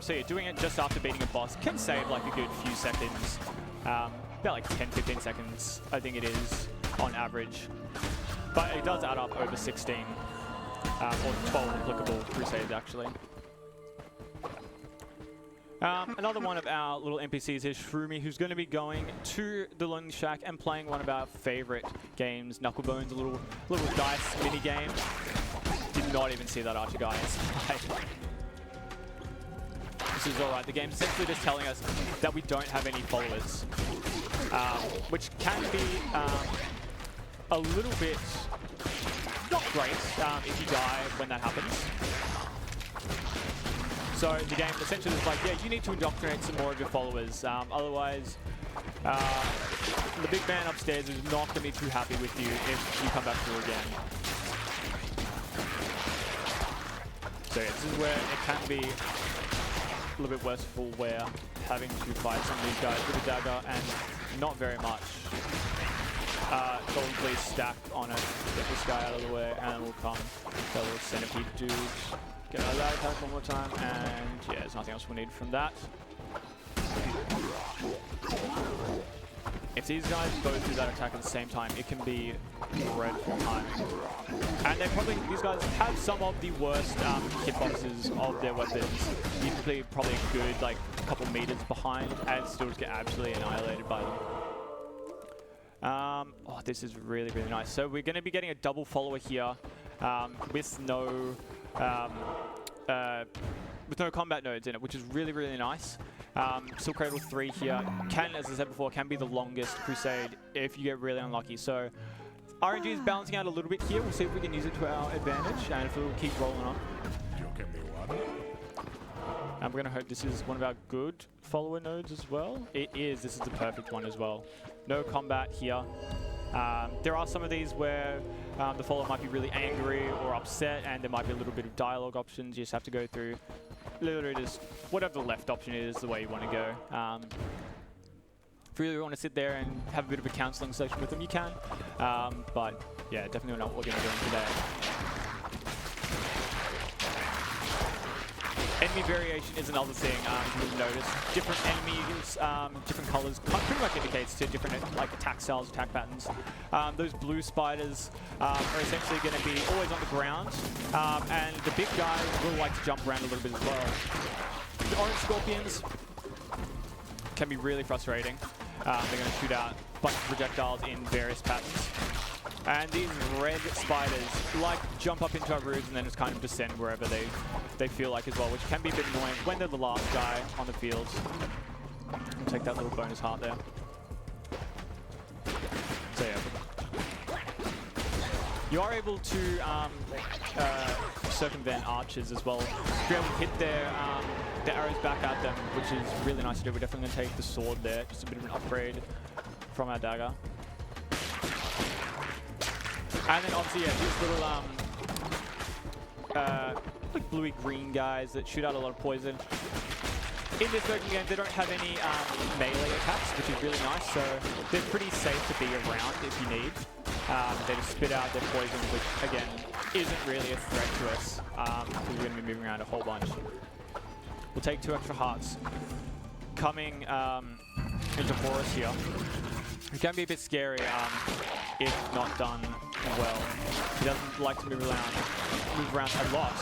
So yeah, doing it just after beating a boss can save like a good few seconds, about like 10-15 seconds I think it is on average. But it does add up over 16, or 12 applicable crusades actually. Another one of our little NPCs is Shroomy, who's going to be going to the Lonely Shack and playing one of our favorite games, Knucklebones, a little dice mini game. Did not even see that Archer guy inside. This is alright. The game's essentially just telling us that we don't have any followers, which can be a little bit not great if you die when that happens. So the game essentially is like, yeah, you need to indoctrinate some more of your followers. Otherwise, the big man upstairs is not going to be too happy with you if you come back through again. So yeah, this is where it can be a little bit worse for where having to fight some of these guys with a dagger and not very much. Golden Fleece stacked on it. Get this guy out of the way and we'll come. That little centipede dude. Get out of that attack one more time and yeah, there's nothing else we need from that. If these guys both do that attack at the same time, it can be dreadful timing. And these guys have some of the worst hitboxes of their weapons. Usually probably a good like couple meters behind and still just get absolutely annihilated by them. Oh, this is really, really nice. So we're going to be getting a double follower here with no combat nodes in it, which is really, really nice. Silk Cradle 3 here can, as I said before, can be the longest crusade if you get really unlucky. So RNG is balancing out a little bit here. We'll see if we can use it to our advantage and if it will keep rolling on. And we're going to hope this is one of our good follower nodes as well. It is. This is the perfect one as well. No combat here. There are some of these where the follower might be really angry or upset and there might be a little bit of dialogue options. You just have to go through literally just whatever the left option is, the way you want to go. If you really want to sit there and have a bit of a counseling session with them, you can. But yeah, definitely not what we're going to be doing today. Enemy variation is another thing you'll notice. Different enemies, different colors, pretty much indicates to different like attack styles, attack patterns. Those blue spiders are essentially going to be always on the ground, and the big guys will like to jump around a little bit as well. The orange scorpions can be really frustrating. They're going to shoot out a bunch of projectiles in various patterns. And these red spiders like jump up into our roofs and then just kind of descend wherever they feel like as well, which can be a bit annoying when they're the last guy on the field. We'll take that little bonus heart there. So yeah. You are able to circumvent archers as well. You're able to hit their arrows back at them, which is really nice to do. We're definitely going to take the sword there, just a bit of an upgrade from our dagger. And then obviously, yeah, these little like bluey-green guys that shoot out a lot of poison. In this version game, they don't have any melee attacks, which is really nice, so they're pretty safe to be around if you need. They just spit out their poison, which, again, isn't really a threat to us, because we're going to be moving around a whole bunch. We'll take 2 extra hearts. Coming into Horus here. It can be a bit scary if not done well. He doesn't like to move around a lot.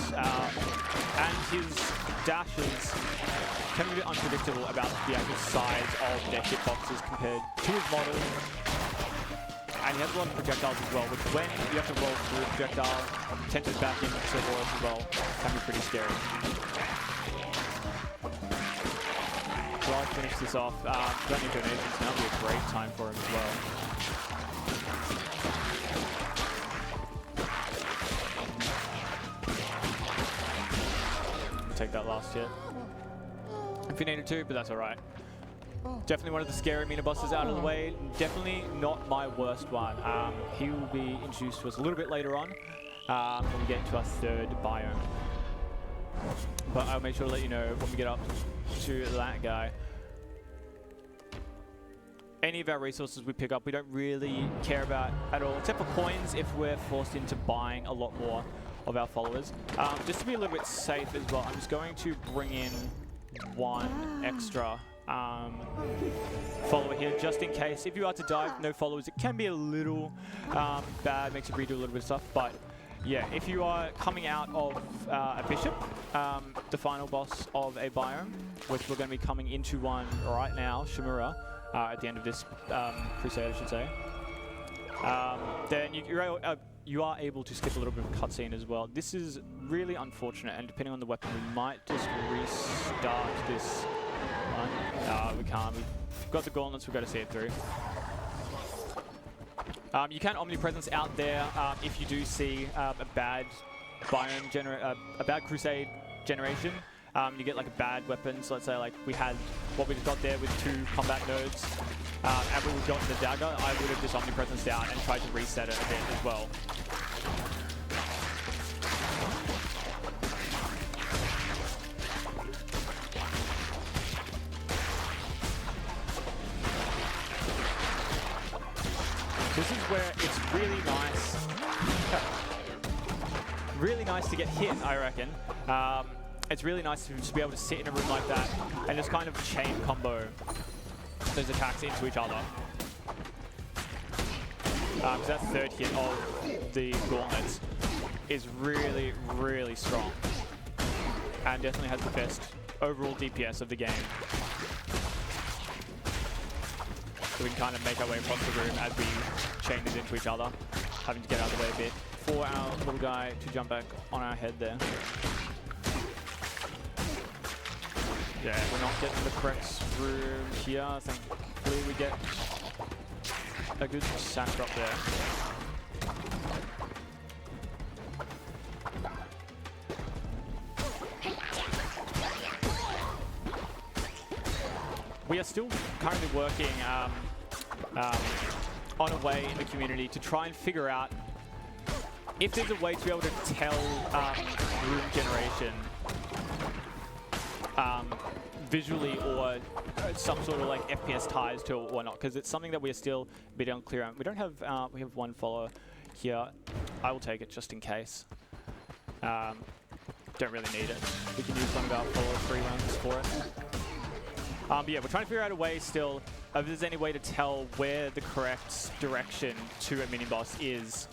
And his dashes can be a bit unpredictable about the actual size of their hitboxes compared to his model. And he has a lot of projectiles as well, which when you have to roll through a projectile, tends back into Horus as well, can be pretty scary. So I'll finish this off. Don't need donations now, it'll be a great time for him as well. Take that last hit. If you needed to, but that's alright. Definitely one of the scary Mina bosses out of the way. Definitely not my worst one. He will be introduced to us a little bit later on when we get into our 3rd biome. But I'll make sure to let you know when we get up to that guy. Any of our resources we pick up, we don't really care about at all, except for coins if we're forced into buying a lot more of our followers. Just to be a little bit safe as well, I'm just going to bring in 1 extra follower here, just in case. If you are to die with no followers, it can be a little bad, makes you redo a little bit of stuff, but yeah, if you are coming out of a bishop, the final boss of a biome, which we're going to be coming into one right now, Shimura, at the end of this crusade, I should say, then you are able to skip a little bit of a cutscene as well. This is really unfortunate, and depending on the weapon, we might just restart this one. We can't. We've got the gauntlets, we've got to see it through. You can omnipresence out there if you do see a bad a bad crusade generation. You get like a bad weapon. So let's say like we had what we just got there with 2 combat nodes, and we would got the dagger. I would have just omnipresence out and tried to reset it a bit as well. This is where it's really nice to get hit, I reckon. It's really nice to just be able to sit in a room like that and just kind of chain combo those attacks into each other. Because that 3rd hit of the gauntlets is really, really strong. And definitely has the best overall DPS of the game. So we can kind of make our way across the room as we chain these into each other, having to get out of the way a bit for our little guy to jump back on our head there. Yeah, we're not getting the correct room here. I think hopefully we get a good sack drop there. We are still currently working on a way in the community to try and figure out if there's a way to be able to tell room generation visually or some sort of like FPS ties to it or not, because it's something that we're still a bit unclear on. We don't have, we have 1 follower here. I will take it just in case. Don't really need it. We can use one of our follower free runs for it. But yeah, we're trying to figure out a way still if there's any way to tell where the correct direction to a mini-boss is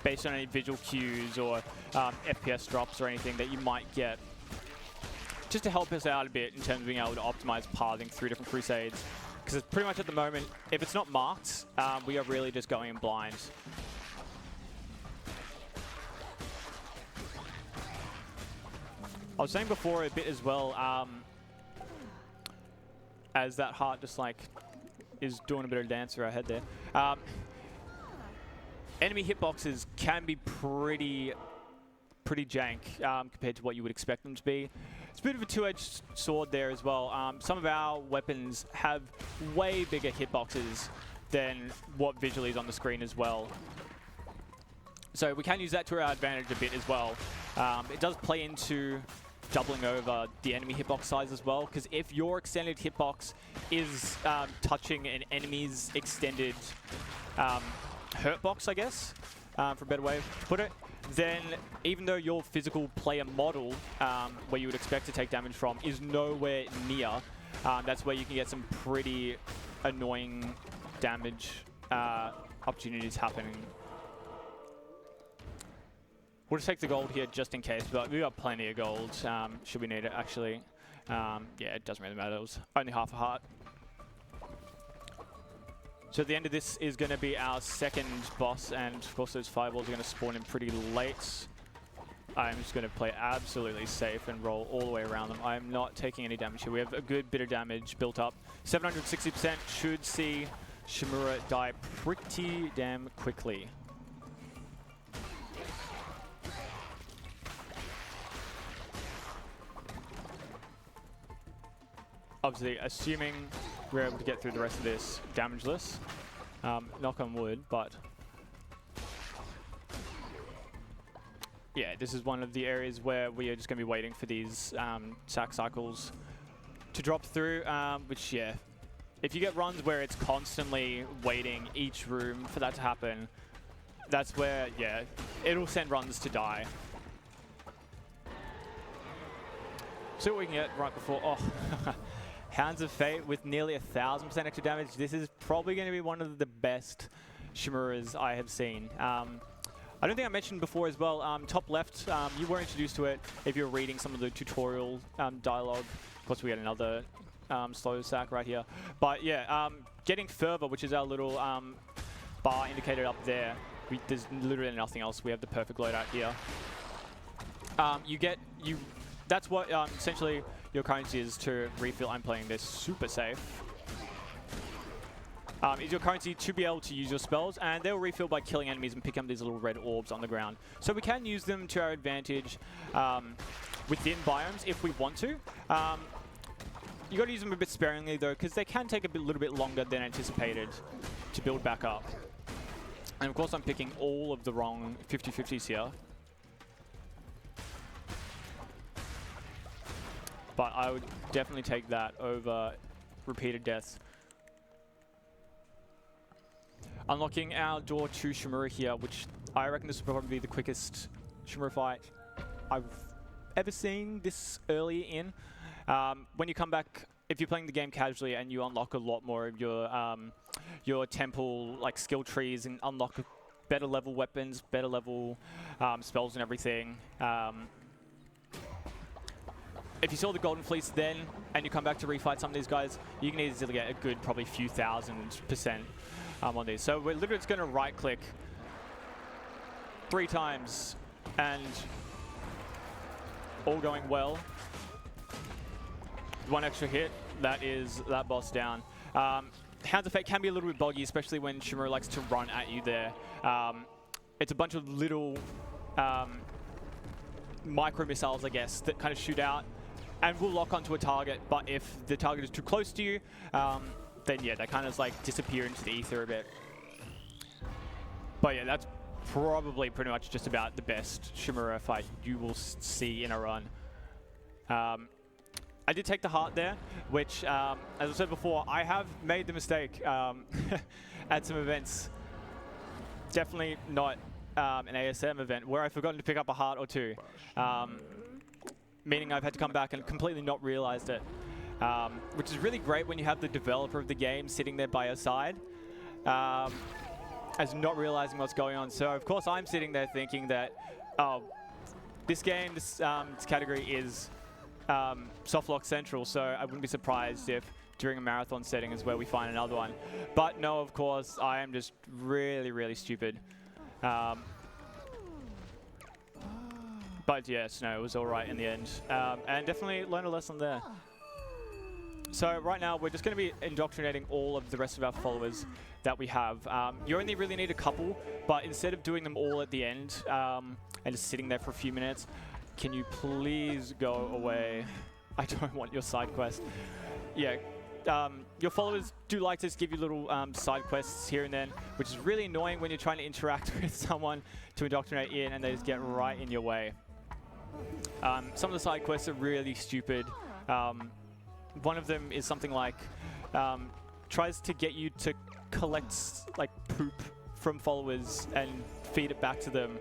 based on any visual cues or FPS drops or anything that you might get, just to help us out a bit in terms of being able to optimize pathing through different crusades. Because it's pretty much at the moment, if it's not marked, we are really just going in blind. I was saying before a bit as well, as that heart just like is doing a bit of dance through our head there. Enemy hitboxes can be pretty jank compared to what you would expect them to be. It's a bit of a two-edged sword there as well. Some of our weapons have way bigger hitboxes than what visually is on the screen as well. So we can use that to our advantage a bit as well. It does play into doubling over the enemy hitbox size as well, because if your extended hitbox is touching an enemy's extended hurtbox, I guess, for a better way to put it, then even though your physical player model, where you would expect to take damage from, is nowhere near, that's where you can get some pretty annoying damage opportunities happening. We'll just take the gold here just in case, but we got plenty of gold, should we need it actually. Yeah, it doesn't really matter, it was only half a heart. So at the end of this is going to be our second boss, and of course those fireballs are going to spawn in pretty late. I'm just going to play absolutely safe and roll all the way around them. I'm not taking any damage here. We have a good bit of damage built up. 760% should see Shimura die pretty damn quickly. Obviously, assuming we're able to get through the rest of this damageless. Knock on wood, but yeah, this is one of the areas where we are just going to be waiting for these sack cycles to drop through, which, yeah, if you get runs where it's constantly waiting each room for that to happen, that's where, yeah, it'll send runs to die. See what we can get right before, oh. Hands of Fate with nearly 1,000% extra damage. This is probably going to be one of the best Shimuras I have seen. I don't think I mentioned before as well, top left, you were introduced to it if you're reading some of the tutorial dialogue. Of course, we had another slow sack right here. But yeah, getting further, which is our little bar indicated up there, there's literally nothing else. We have the perfect loadout here. That's what essentially your currency is to refill. I'm playing this super safe. is your currency to be able to use your spells, and they will refill by killing enemies and picking up these little red orbs on the ground. So we can use them to our advantage within biomes if we want to. You got to use them a bit sparingly though, because they can take a little bit longer than anticipated to build back up. And of course I'm picking all of the wrong 50-50s here. But I would definitely take that over repeated deaths. Unlocking our door to Shimura here, which I reckon this will probably be the quickest Shimura fight I've ever seen this early in. When you come back, if you're playing the game casually and you unlock a lot more of your temple like skill trees and unlock better level weapons, better level spells and everything. If you saw the Golden Fleece then and you come back to refight some of these guys, you can easily get a good probably few thousand% on these. So we're literally just going to right click 3 times and all going well. 1 extra hit, that is that boss down. Hound's effect can be a little bit buggy, especially when Shimura likes to run at you there. It's a bunch of little micro missiles, I guess, that kind of shoot out and will lock onto a target, but if the target is too close to you, then yeah, they kind of like disappear into the ether a bit. But yeah, that's probably pretty much just about the best Shimura fight you will see in a run. I did take the heart there, which, as I said before, I have made the mistake at some events. Definitely not an ASM event where I've forgotten to pick up a heart or 2. Meaning I've had to come back and completely not realized it. Which is really great when you have the developer of the game sitting there by your side, as not realizing what's going on. So of course I'm sitting there thinking that, oh, this game, this category is softlock central, so I wouldn't be surprised if during a marathon setting is where we find another one. But no, of course, I am just really, really stupid. But yes, no, it was all right in the end. And definitely learned a lesson there. So right now, we're just going to be indoctrinating all of the rest of our followers that we have. You only really need a couple, but instead of doing them all at the end and just sitting there for a few minutes, can you please go away? I don't want your side quest. Yeah, your followers do like to just give you little side quests here and then, which is really annoying when you're trying to interact with someone to indoctrinate in and they just get right in your way. Some of the side quests are really stupid. One of them is something like, tries to get you to collect like poop from followers and feed it back to them.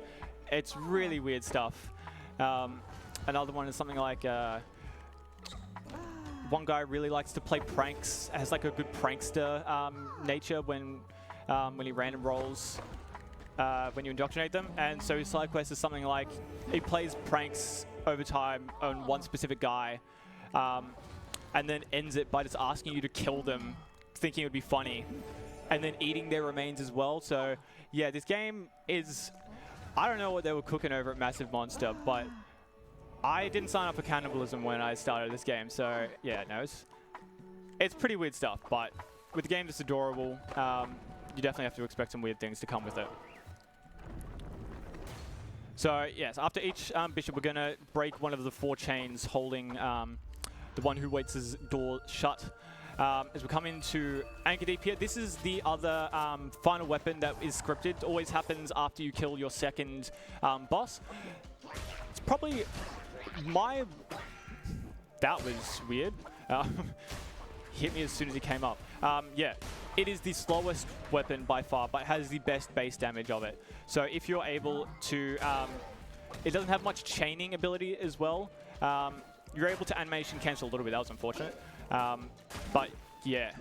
It's really weird stuff. Another one is something like, one guy really likes to play pranks, has like a good prankster nature when he random rolls when you indoctrinate them. And so his side quest is something like, he plays pranks over time on one specific guy, and then ends it by just asking you to kill them, thinking it would be funny, and then eating their remains as well. So yeah, this game is, I don't know what they were cooking over at Massive Monster, but I didn't sign up for cannibalism when I started this game. So yeah, no, it's pretty weird stuff, but with the game that's adorable, you definitely have to expect some weird things to come with it. So yes, after each bishop, we're going to break one of the 4 chains holding the one who waits his door shut. As we come into Anchor Deep here, this is the other final weapon that is scripted. It always happens after you kill your second boss. It's probably that was weird. Hit me as soon as he came up. Yeah, it is the slowest weapon by far, but has the best base damage of it. So if you're able to, it doesn't have much chaining ability as well. You're able to animation cancel a little bit. That was unfortunate. But yeah,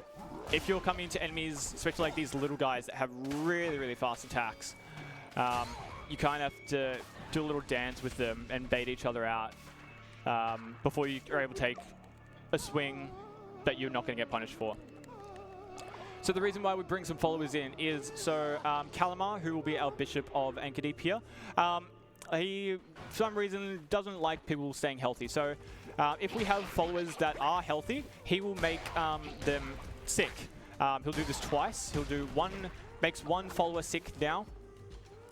if you're coming into enemies, especially like these little guys that have really, really fast attacks, you kind of have to do a little dance with them and bait each other out before you are able to take a swing that you're not going to get punished for. So the reason why we bring some followers in is so Kalamar, who will be our Bishop of Anchor Deep here, he, for some reason, doesn't like people staying healthy. So if we have followers that are healthy, he will make them sick. He'll do this twice. He'll do makes one follower sick now,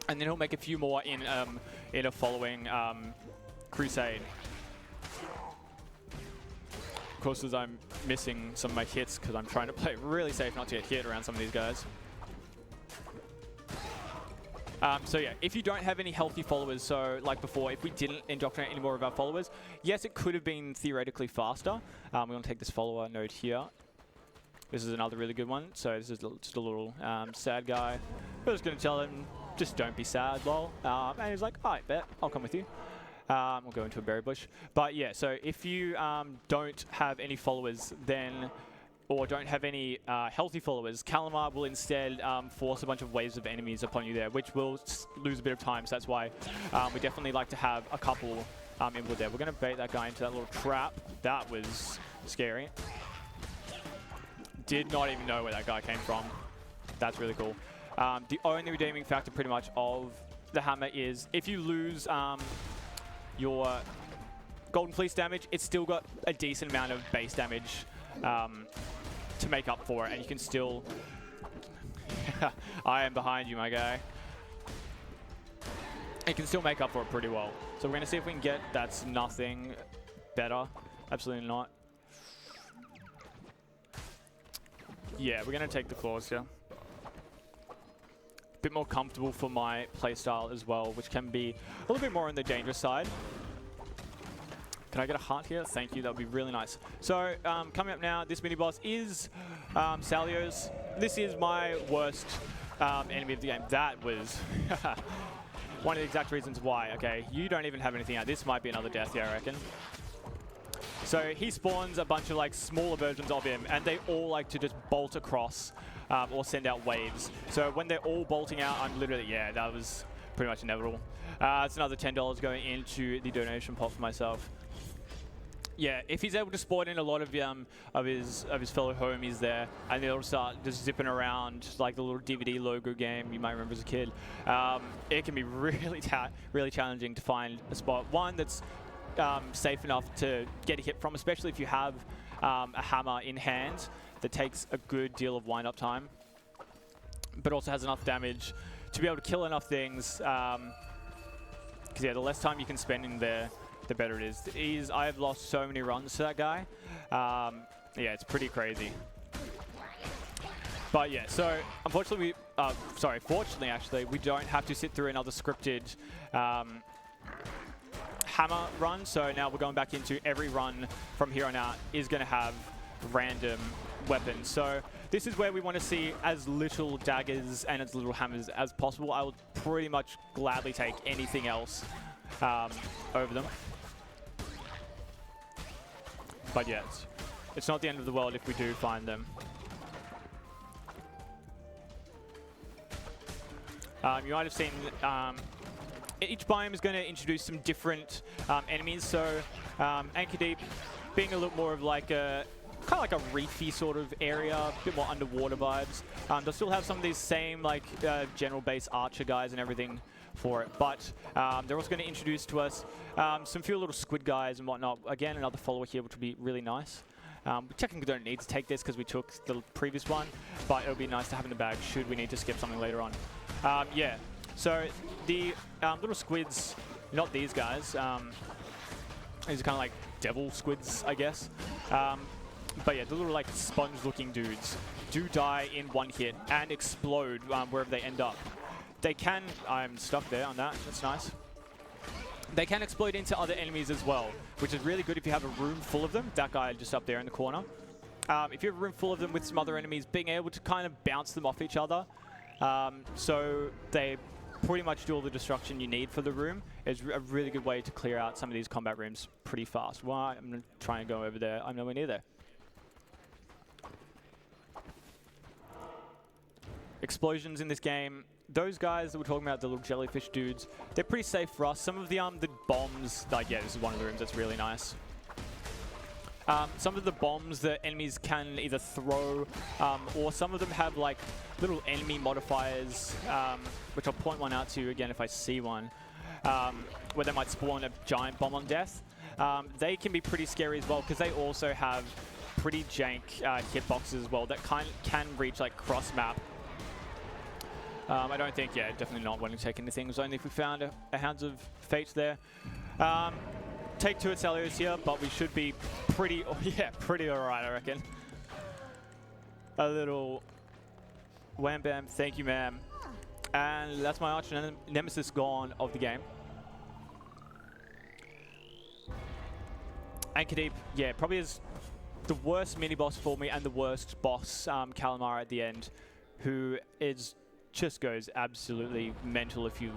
and then he'll make a few more in a following crusade. Of course, as I'm missing some of my hits because I'm trying to play really safe not to get hit around some of these guys. So yeah, if you don't have any healthy followers, so like before, if we didn't indoctrinate any more of our followers, yes, it could have been theoretically faster. We're going to take this follower node here. This is another really good one. So this is just a little sad guy. We're just going to tell him, just don't be sad, lol. And he's like, all right, bet, I'll come with you. We'll go into a berry bush. But yeah, so if you don't have any followers, then, or don't have any healthy followers, Calamar will instead force a bunch of waves of enemies upon you there, which will lose a bit of time. So that's why we definitely like to have a couple input there. We're going to bait that guy into that little trap. That was scary. Did not even know where that guy came from. That's really cool. The only redeeming factor pretty much of the hammer is if you lose your golden fleece damage, it's still got a decent amount of base damage to make up for it, and you can still... I am behind you, my guy. You can still make up for it pretty well. So we're going to see if we can get... That's nothing better. Absolutely not. Yeah, we're going to take the claws here. Bit more comfortable for my playstyle as well, which can be a little bit more on the dangerous side. Can I get a heart here? Thank you, that would be really nice. So, coming up now, this mini-boss is Salio's. This is my worst enemy of the game. That was one of the exact reasons why. Okay, you don't even have anything out. This might be another death here, I reckon. So he spawns a bunch of like smaller versions of him, and they all like to just bolt across or send out waves. So when they're all bolting out, I'm literally, yeah, that was pretty much inevitable. It's another $10 going into the donation pot for myself. Yeah, if he's able to spawn in a lot of his fellow homies there, and they'll start just zipping around like the little DVD logo game you might remember as a kid, it can be really challenging to find a spot. One that's safe enough to get a hit from, especially if you have a hammer in hand that takes a good deal of wind-up time, but also has enough damage to be able to kill enough things. Because yeah, the less time you can spend in there, the better it is. I've lost so many runs to that guy. Yeah, it's pretty crazy. But yeah, so unfortunately, fortunately actually, we don't have to sit through another scripted hammer run. So now we're going back into every run from here on out is going to have random weapons. So this is where we want to see as little daggers and as little hammers as possible. I will pretty much gladly take anything else over them. But yeah, it's not the end of the world if we do find them. You might have seen each biome is going to introduce some different enemies. So Anchor Deep being a little more of like a kind of like a reefy sort of area, a bit more underwater vibes. They'll still have some of these same like general base archer guys and everything for it, but they're also going to introduce to us some few little squid guys and whatnot. Again, another follower here, which would be really nice. We technically don't need to take this because we took the previous one, but it would be nice to have in the bag should we need to skip something later on. Yeah, so the little squids, not these guys, these are kind of like devil squids, I guess. But yeah, the little like sponge-looking dudes do die in one hit and explode wherever they end up. They can, I'm stuck there on that, that's nice. They can explode into other enemies as well, which is really good if you have a room full of them. That guy just up there in the corner. If you have a room full of them with some other enemies, being able to kind of bounce them off each other, so they pretty much do all the destruction you need for the room, is a really good way to clear out some of these combat rooms pretty fast. Well, I'm going to try and go over there. I'm nowhere near there. Explosions in this game, those guys that we're talking about, the little jellyfish dudes, they're pretty safe for us. Some of the bombs, like yeah, this is one of the rooms that's really nice. Some of the bombs that enemies can either throw, or some of them have like little enemy modifiers, which I'll point one out to you again if I see one, where they might spawn a giant bomb on death. They can be pretty scary as well because they also have pretty jank hitboxes as well that can reach like cross map. I don't think, yeah, definitely not wanting to take anything. It was only if we found a Hounds of Fate there. Take 2 at Celios here, but we should be pretty, pretty alright, I reckon. A little wham bam, thank you ma'am. And that's my arch nemesis gone of the game. Anchor Deep, yeah, probably is the worst mini boss for me and the worst boss, Calamar at the end, who is just goes absolutely mental if you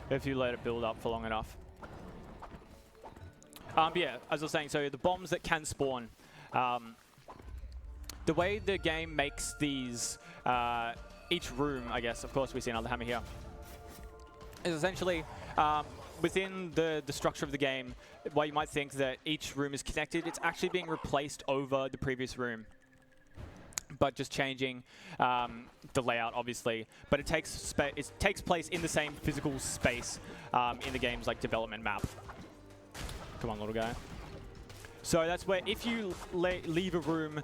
let it build up for long enough. But yeah, as I was saying, so the bombs that can spawn, the way the game makes these, each room, I guess, of course we see another hammer here, is essentially within the structure of the game, while you might think that each room is connected, it's actually being replaced over the previous room, but just changing the layout, obviously. But it takes place in the same physical space in the game's like development map. Come on, little guy. So that's where if you leave a room,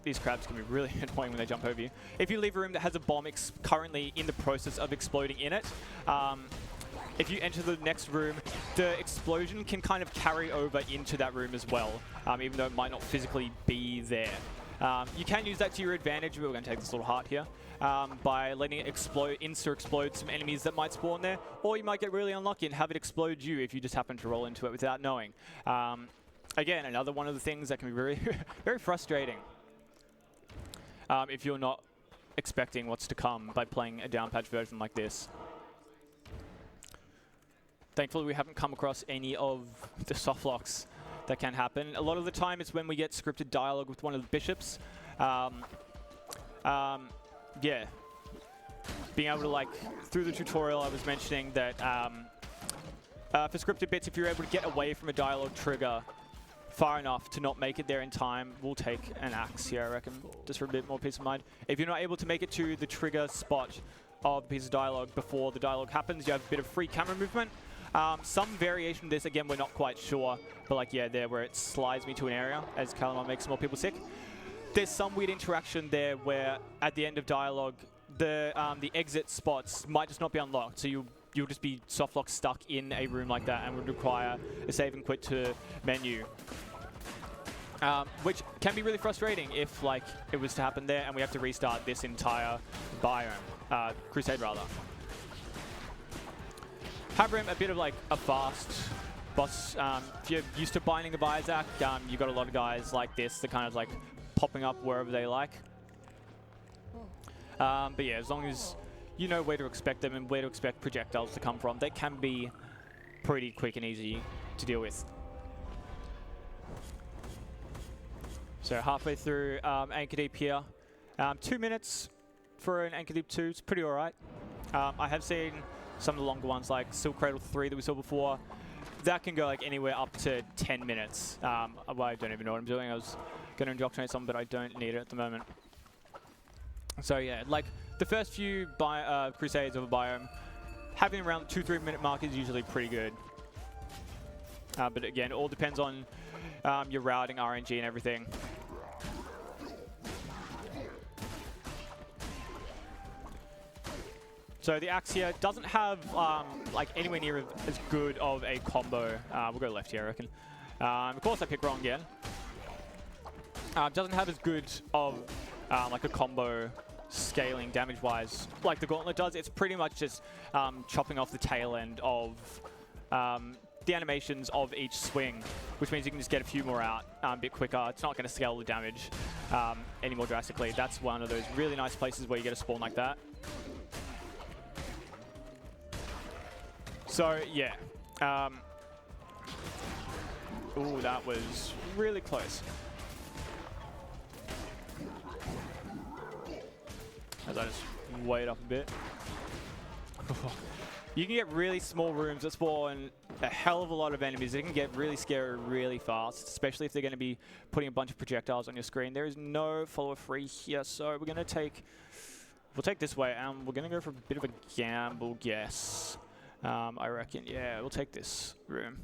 these crabs can be really annoying when they jump over you. If you leave a room that has a bomb currently in the process of exploding in it, if you enter the next room, the explosion can kind of carry over into that room as well, even though it might not physically be there. You can use that to your advantage. We're going to take this little heart here by letting it insta-explode some enemies that might spawn there, or you might get really unlucky and have it explode you if you just happen to roll into it without knowing. Again, another one of the things that can be very, very frustrating if you're not expecting what's to come by playing a down-patch version like this. Thankfully, we haven't come across any of the softlocks that can happen. A lot of the time, it's when we get scripted dialogue with one of the bishops. Yeah, being able to, like, through the tutorial, I was mentioning that for scripted bits, if you're able to get away from a dialogue trigger far enough to not make it there in time, we'll take an axe here, I reckon, just for a bit more peace of mind. If you're not able to make it to the trigger spot of the piece of dialogue before the dialogue happens, you have a bit of free camera movement. Some variation of this, again, we're not quite sure, but like, yeah, there where it slides me to an area as Calamar makes more people sick. There's some weird interaction there where at the end of dialogue, the exit spots might just not be unlocked, so you'll just be softlock stuck in a room like that and would require a save and quit to menu. Which can be really frustrating if like it was to happen there and we have to restart this entire biome, Crusade rather. Habrim, a bit of like a fast boss. If you're used to binding a Bizac, you've got a lot of guys like this that kind of like popping up wherever they like. But yeah, as long as you know where to expect them and where to expect projectiles to come from, they can be pretty quick and easy to deal with. So halfway through Anchor Deep here. 2 minutes for an Anchor Deep 2, it's pretty alright. I have seen some of the longer ones like Silk Cradle 3 that we saw before. That can go like anywhere up to 10 minutes. I don't even know what I'm doing. I was going to indoctrinate someone, but I don't need it at the moment. So yeah, like the first few Crusades of a biome, having around the 2-3 minute mark is usually pretty good. But again, it all depends on your routing, RNG and everything. So the axe here doesn't have like anywhere near as good of a combo. We'll go left here, I reckon. Of course I picked wrong again. Doesn't have as good of like a combo scaling damage-wise like the Gauntlet does. It's pretty much just chopping off the tail end of the animations of each swing, which means you can just get a few more out a bit quicker. It's not going to scale the damage any more drastically. That's one of those really nice places where you get a spawn like that. So yeah, ooh, that was really close. As I just wait up a bit. You can get really small rooms that spawn a hell of a lot of enemies. It can get really scary really fast, especially if they're going to be putting a bunch of projectiles on your screen. There is no follower free here, so we're going to take, we'll take this way, and we're going to go for a bit of a gamble guess. I reckon, yeah, we'll take this room.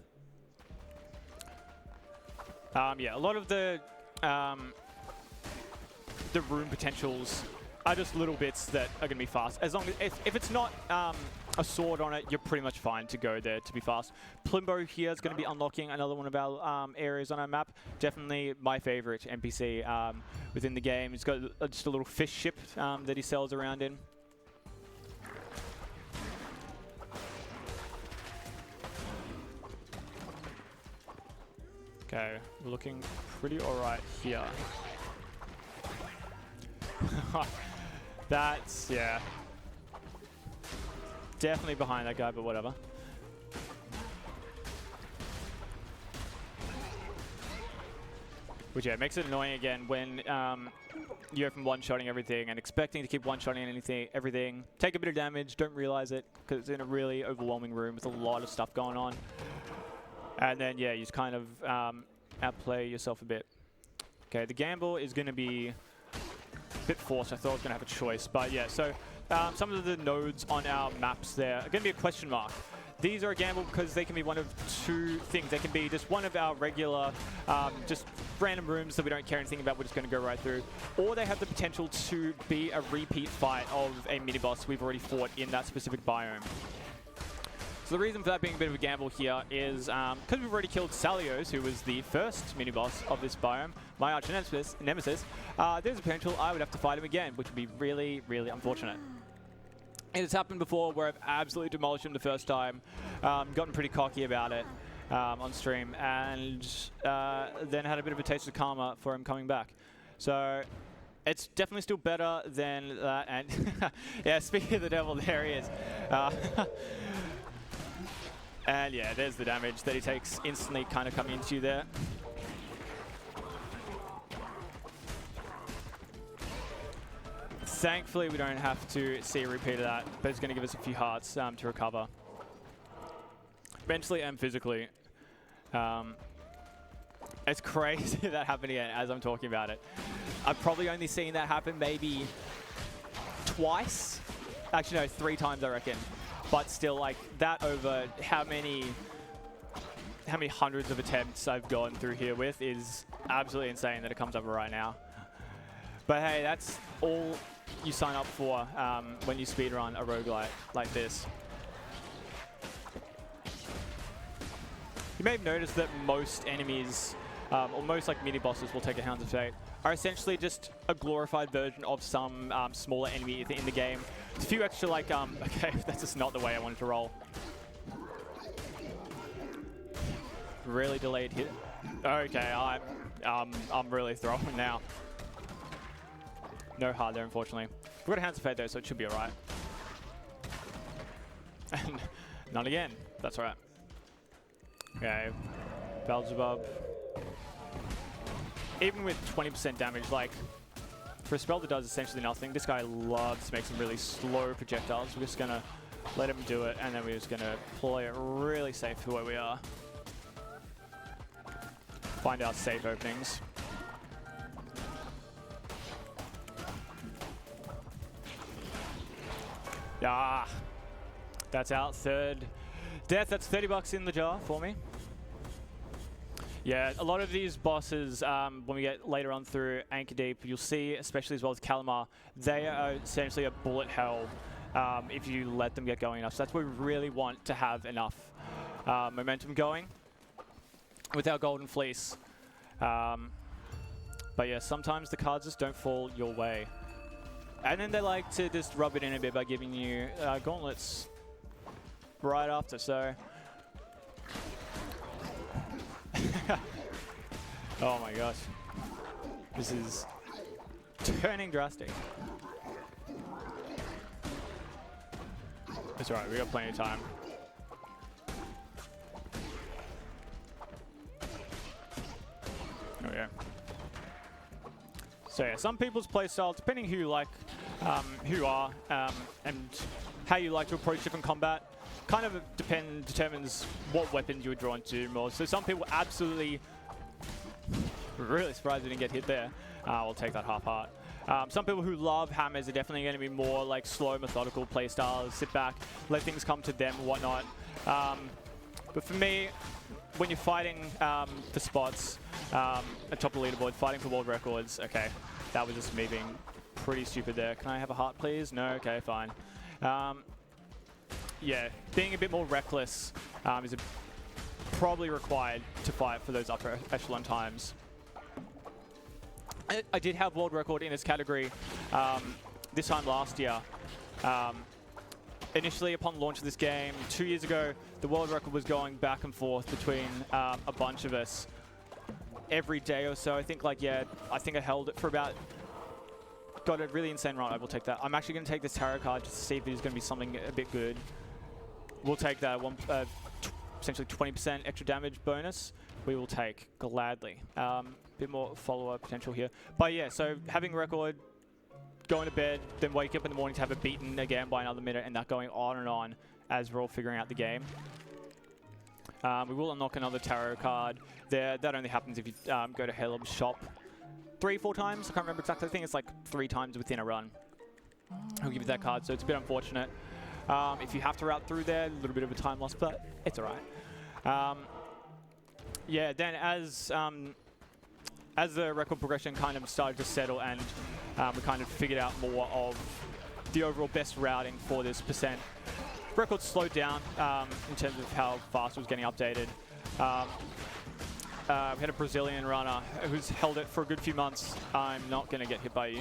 Yeah, a lot of the the room potentials are just little bits that are going to be fast. As long as if it's not a sword on it, you're pretty much fine to go there to be fast. Plimbo here is going to be unlocking another one of our areas on our map. Definitely my favorite NPC within the game. He's got just a little fish ship that he sails around in. Okay, we're looking pretty alright here. That's, yeah. Definitely behind that guy, but whatever. Which, yeah, makes it annoying again when you go from one-shotting everything and expecting to keep one-shotting everything. Take a bit of damage, don't realize it, because it's in a really overwhelming room with a lot of stuff going on. And then, yeah, you just kind of outplay yourself a bit. Okay, the gamble is going to be a bit forced. I thought I was going to have a choice. But, yeah, so some of the nodes on our maps there are going to be a question mark. These are a gamble because they can be one of two things. They can be just one of our regular, just random rooms that we don't care anything about. We're just going to go right through. Or they have the potential to be a repeat fight of a mini-boss we've already fought in that specific biome. So the reason for that being a bit of a gamble here is because we've already killed Salios, who was the first mini-boss of this biome, my arch nemesis, there's a potential I would have to fight him again, which would be really, really unfortunate. It has happened before where I've absolutely demolished him the first time, gotten pretty cocky about it on stream, and then had a bit of a taste of karma for him coming back. So it's definitely still better than that. And yeah, speaking of the devil, there he is. And yeah, there's the damage that he takes instantly kind of coming into you there. Thankfully, we don't have to see a repeat of that, but it's going to give us a few hearts to recover. Mentally and physically. It's crazy that happened again as I'm talking about it. I've probably only seen that happen maybe twice. Actually, no, 3 times, I reckon. But still, like, that over how many hundreds of attempts I've gone through here with is absolutely insane that it comes up right now. But hey, that's all you sign up for when you speedrun a roguelite like this. You may have noticed that most enemies, or most like mini-bosses will take a Hounds of Fate, are essentially just a glorified version of some smaller enemy in the game. There's a few extra like, okay, that's just not the way I wanted to roll. Really delayed hit. Okay, I'm really throwing now. No hard there, unfortunately. We've got a Hounds of Fate though, so it should be alright. And not again. That's alright. Okay, Beelzebub. Even with 20% damage, like, for a spell that does essentially nothing, this guy loves to make some really slow projectiles. We're just going to let him do it, and then we're just going to play it really safe for where we are. Find our safe openings. Ah, that's out. Third death. That's 30 bucks in the jar for me. Yeah, a lot of these bosses, when we get later on through Anchor Deep, you'll see, especially as well as Calamar, they are essentially a bullet hell if you let them get going enough. So that's where we really want to have enough momentum going with our Golden Fleece. But yeah, sometimes the cards just don't fall your way. And then they like to just rub it in a bit by giving you gauntlets right after, so... Oh my gosh. This is turning drastic. It's alright, we got plenty of time. Oh yeah. So yeah, some people's playstyle, depending who you like, who you are, and how you like to approach different combat, kind of determines what weapons you would draw into more. So some people absolutely, really surprised we didn't get hit there. We'll take that half heart. Some people who love hammers are definitely going to be more like slow, methodical playstyles. Sit back, let things come to them and whatnot. But for me, when you're fighting for spots atop the leaderboard, fighting for world records. Okay, that was just me being pretty stupid there. Can I have a heart, please? No. Okay, fine. Yeah, being a bit more reckless is probably required to fight for those upper echelon times. I did have world record in this category this time last year. Initially, upon launch of this game 2 years ago, the world record was going back and forth between a bunch of us every day or so. I think, like, yeah, I think I held it for about, got a really insane run. I will take that. I'm actually going to take this tarot card just to see if it is going to be something a bit good. We'll take that essentially 20% extra damage bonus. We will take gladly. Bit more follower potential here. But yeah, so having record, going to bed, then wake up in the morning to have it beaten again by another minute, and that going on and on as we're all figuring out the game. We will unlock another tarot card there. That only happens if you go to Haleb's shop 3-4 times. I can't remember exactly. I think it's like 3 times within a run. He'll give you that card, so it's a bit unfortunate. If you have to route through there, a little bit of a time loss, but it's all right. Yeah, then as the record progression kind of started to settle and we kind of figured out more of the overall best routing for this percent, record slowed down in terms of how fast it was getting updated. We had a Brazilian runner who's held it for a good few months. I'm not going to get hit by you.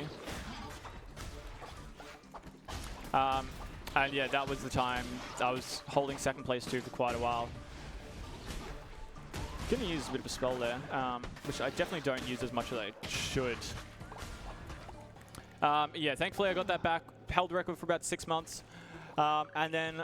And yeah, that was the time I was holding second place too for quite a while. Gonna use a bit of a spell there, which I definitely don't use as much as I should. Yeah, thankfully I got that back, held the record for about 6 months. And then,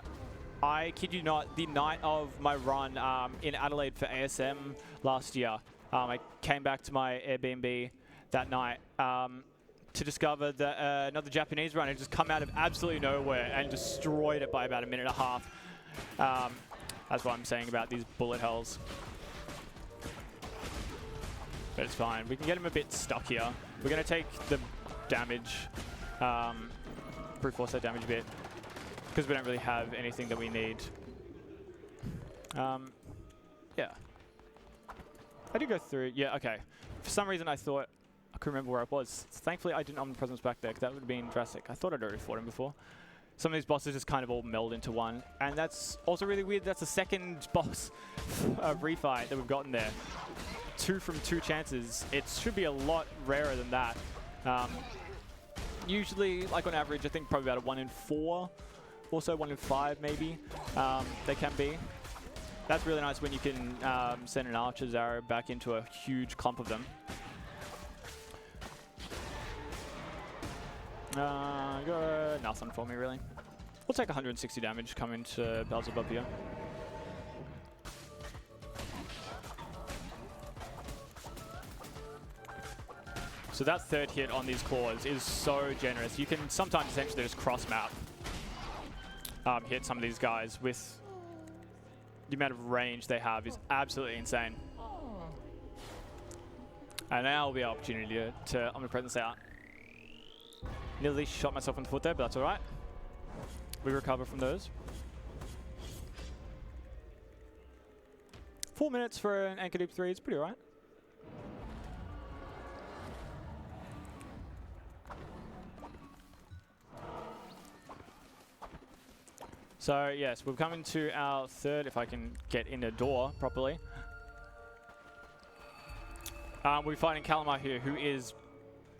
I kid you not, the night of my run in Adelaide for ASM last year, I came back to my Airbnb that night to discover that another Japanese runner had just come out of absolutely nowhere and destroyed it by about a minute and a half. That's what I'm saying about these bullet hells. But it's fine. We can get him a bit stuck here. We're going to take the damage, brute force that damage a bit, because we don't really have anything that we need. Yeah. I did go through. Yeah, okay. For some reason I thought I couldn't remember where I was. Thankfully I didn't omnipresence back there, because that would have been drastic. I thought I'd already fought him before. Some of these bosses just kind of all meld into one. And that's also really weird. That's the second boss refight that we've gotten there. 2 from 2 chances. It should be a lot rarer than that. Usually, like on average, I think probably about a 1 in 4, also 1 in 5 maybe, they can be. That's really nice when you can send an archer's arrow back into a huge clump of them. Got nothing for me really. We'll take 160 damage coming to Beelzebub here. So that third hit on these claws is so generous. You can sometimes essentially just cross-map hit some of these guys with the amount of range they have is absolutely insane. And now will be an opportunity to omnipresence out. Nearly shot myself in the foot there, but that's all right. We recover from those. 4 minutes for an Anchor Deep 3 is pretty all right. So yes, we've come into our third, if I can get in the door properly. We're fighting Calamar here, who is,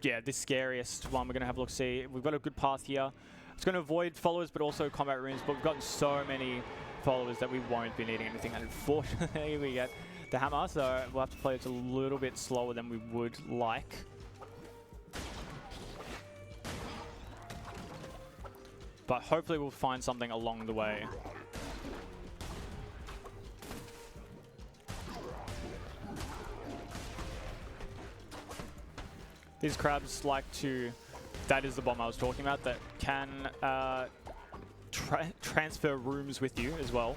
yeah, the scariest one. We're going to have a look, see. We've got a good path here. It's going to avoid followers, but also combat runes, but we've gotten so many followers that we won't be needing anything. And unfortunately, we get the hammer, so we'll have to play it a little bit slower than we would like. But hopefully we'll find something along the way. These crabs like to... That is the bomb I was talking about, that can transfer rooms with you as well.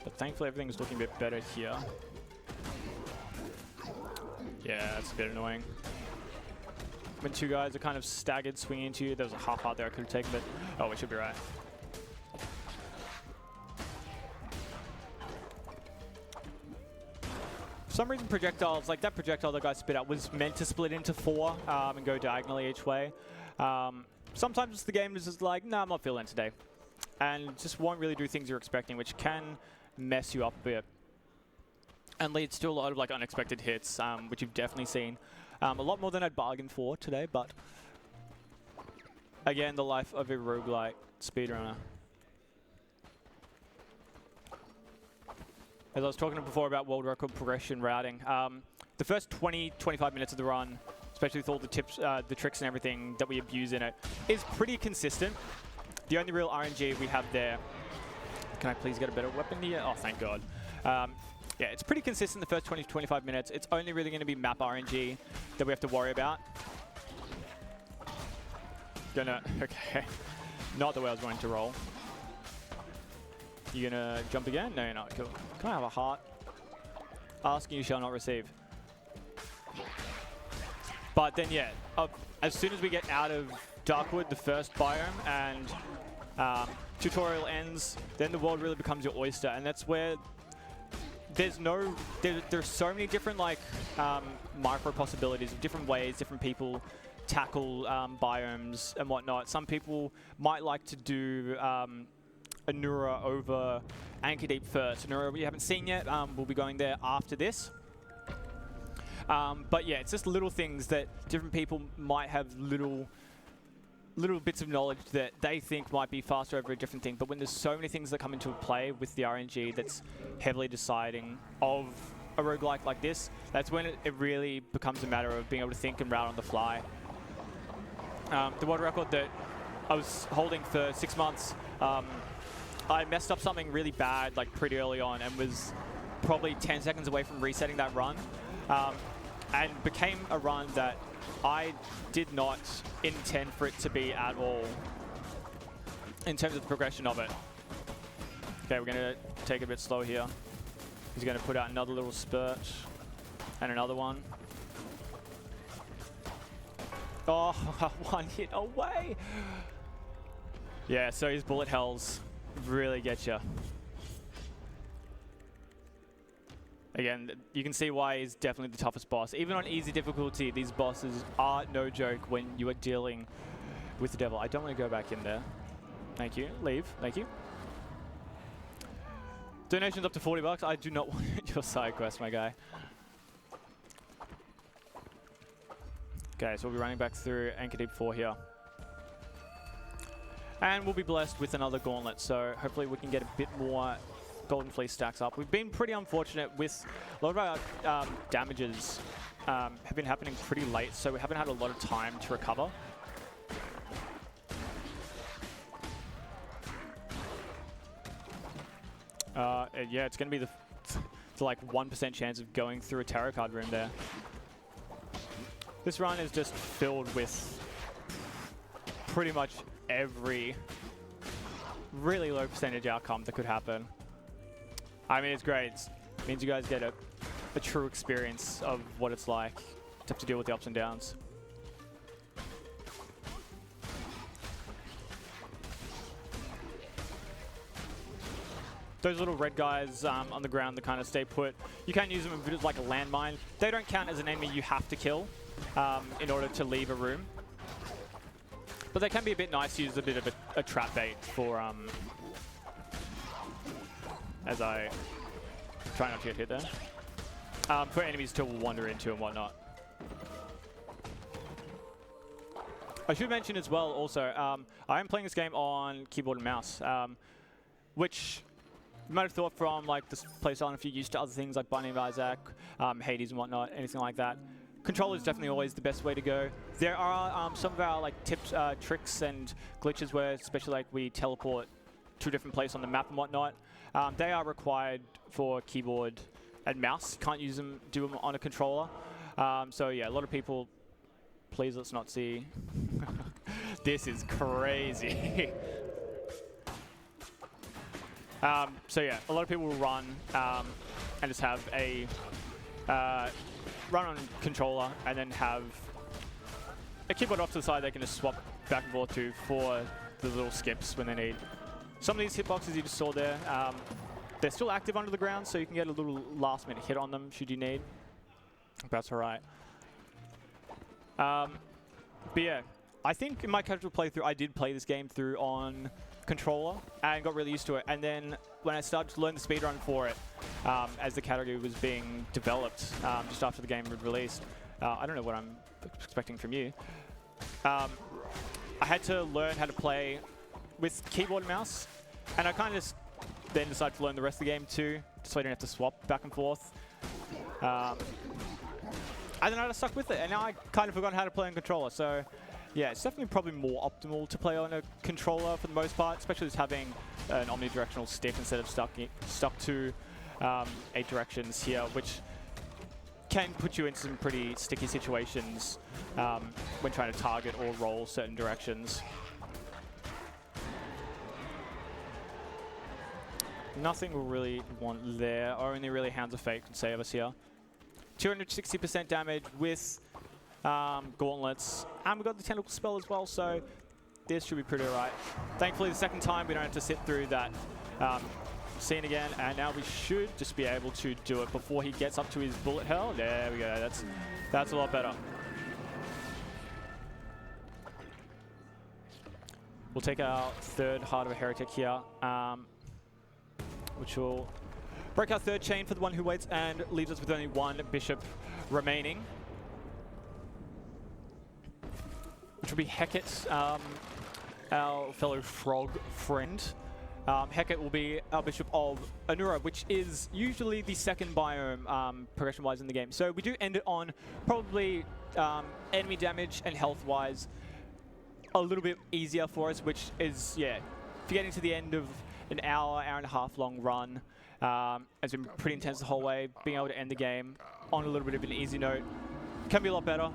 But thankfully everything's looking a bit better here. Yeah, that's a bit annoying. When 2 guys are kind of staggered swinging into you, there was a half heart there I could have taken, but oh, we should be right. some reason projectiles, like that projectile that guy spit out, was meant to split into 4 and go diagonally each way. Sometimes the game is just like, nah, I'm not feeling it today. And just won't really do things you're expecting, which can mess you up a bit. And leads to a lot of like unexpected hits, which you've definitely seen. A lot more than I'd bargained for today, but again, the life of a roguelike speedrunner. As I was talking before about world record progression routing, the first 20-25 minutes of the run, especially with all the tips, the tricks and everything that we abuse in it, is pretty consistent. The only real RNG we have there... Can I please get a better weapon here? Oh, thank God. Yeah, it's pretty consistent the first 20-25 minutes. It's only really going to be map RNG that we have to worry about. Okay. Not the way I was going to roll. You gonna jump again? No, you're not. Cool. Can I have a heart? Asking you shall not receive. But then, yeah, as soon as we get out of Darkwood, the first biome, and tutorial ends, then the world really becomes your oyster, and that's where there's so many different like micro possibilities of different ways different people tackle biomes and whatnot. Some people might like to do Anura over Anchor Deep first. Anura we haven't seen yet. We'll be going there after this. But yeah, it's just little things that different people might have little bits of knowledge that they think might be faster over a different thing. But when there's so many things that come into play with the RNG that's heavily deciding of a roguelike like this, that's when it really becomes a matter of being able to think and route on the fly. The world record that I was holding for 6 months, I messed up something really bad like pretty early on and was probably 10 seconds away from resetting that run. And became a run that I did not intend for it to be at all in terms of the progression of it. Okay, we're going to take it a bit slow here. He's going to put out another little spurt and another one. Oh, 1 hit away. Yeah, so his bullet hells really get you. Again, you can see why he's definitely the toughest boss. Even on easy difficulty, these bosses are no joke when you are dealing with the devil. I don't want to go back in there. Thank you. Leave. Thank you. Donations up to 40 bucks. I do not want your side quest, my guy. Okay, so we'll be running back through Anchor Deep 4 here. And we'll be blessed with another gauntlet, so hopefully we can get a bit more Golden Fleece stacks up. We've been pretty unfortunate with a lot of our damages have been happening pretty late, so we haven't had a lot of time to recover. Yeah, it's going to be the like 1% chance of going through a tarot card room there. This run is just filled with pretty much every really low percentage outcome that could happen. I mean, it's great. It means you guys get a true experience of what it's like to have to deal with the ups and downs. Those little red guys on the ground that kind of stay put, you can use them as like a landmine. They don't count as an enemy you have to kill in order to leave a room. But they can be a bit nice to use a bit of a trap bait for, as I try not to get hit there, for enemies to wander into and whatnot. I should mention as well also, I am playing this game on keyboard and mouse, which you might have thought from like this playstyle, if you're used to other things like Binding of Isaac, Hades and whatnot, anything like that. Controller is definitely always the best way to go. There are some of our like tips, tricks and glitches where, especially like we teleport to a different place on the map and whatnot. They are required for keyboard and mouse. Can't use them, do them on a controller. So yeah, a lot of people, please let's not see. This is crazy. So yeah, a lot of people will run and just have a run on controller and then have a keyboard off to the side they can just swap back and forth to for the little skips when they need. Some of these hitboxes you just saw there, they're still active under the ground, so you can get a little last-minute hit on them should you need. That's all right. But yeah, I think in my casual playthrough, I did play this game through on controller and got really used to it. And then when I started to learn the speedrun for it, as the category was being developed just after the game was released, I don't know what I'm expecting from you. I had to learn how to play with keyboard and mouse, and I kind of just then decided to learn the rest of the game too, just so I didn't have to swap back and forth. And then I just stuck with it, and now I kind of forgot how to play on controller. So yeah, it's definitely probably more optimal to play on a controller for the most part, especially just having an omnidirectional stick instead of stuck to 8 directions here, which can put you in some pretty sticky situations when trying to target or roll certain directions. Nothing we'll really want there. Only really Hands of Fate can save us here. 260% damage with gauntlets. And we've got the tentacle spell as well, so this should be pretty alright. Thankfully, the second time we don't have to sit through that scene again, and now we should just be able to do it before he gets up to his bullet hell. There we go. That's a lot better. We'll take our third Heart of a Heretic here, which will break our third chain for the one who waits and leaves us with only one bishop remaining, which will be Hecate, our fellow frog friend. Hecate will be our bishop of Anura, which is usually the second biome progression-wise in the game. So we do end it on probably enemy damage and health-wise a little bit easier for us, which is, yeah, if you're getting to the end of an hour and a half long run, it's been pretty intense the whole way. Being able to end the game on a little bit of an easy note can be a lot better,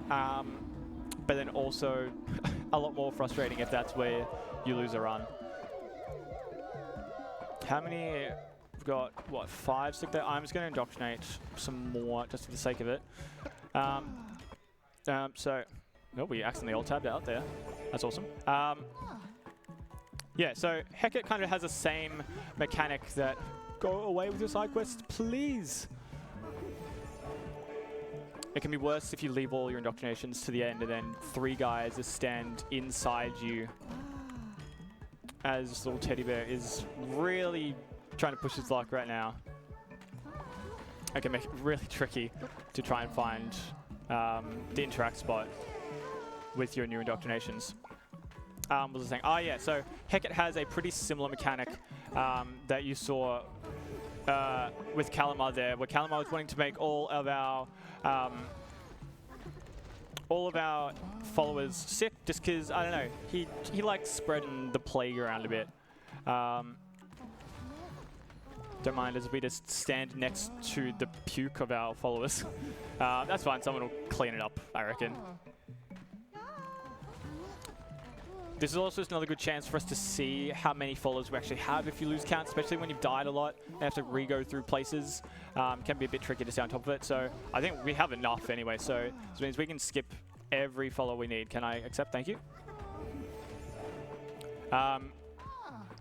but then also a lot more frustrating if that's where you lose a run. How many? We've got, what, 5 stick there? I'm just going to indoctrinate some more just for the sake of it. So, no, we accidentally alt-tabbed out there. That's awesome. Yeah, so Hecate kind of has the same mechanic that go away with your side quests, please. It can be worse if you leave all your indoctrinations to the end and then 3 guys just stand inside you as this little teddy bear is really trying to push his luck right now. It can make it really tricky to try and find the interact spot with your new indoctrinations. What was I saying? Oh yeah, so Hecate has a pretty similar mechanic that you saw with Kalimar there, where Kalimar was wanting to make all of our followers sick, just because, I don't know, he likes spreading the plague around a bit. Don't mind as we just stand next to the puke of our followers. That's fine, someone will clean it up, I reckon. This is also just another good chance for us to see how many followers we actually have if you lose count, especially when you've died a lot and have to re-go through places. Can be a bit tricky to stay on top of it, so I think we have enough anyway, so this means we can skip every follower we need. Can I accept? Thank you.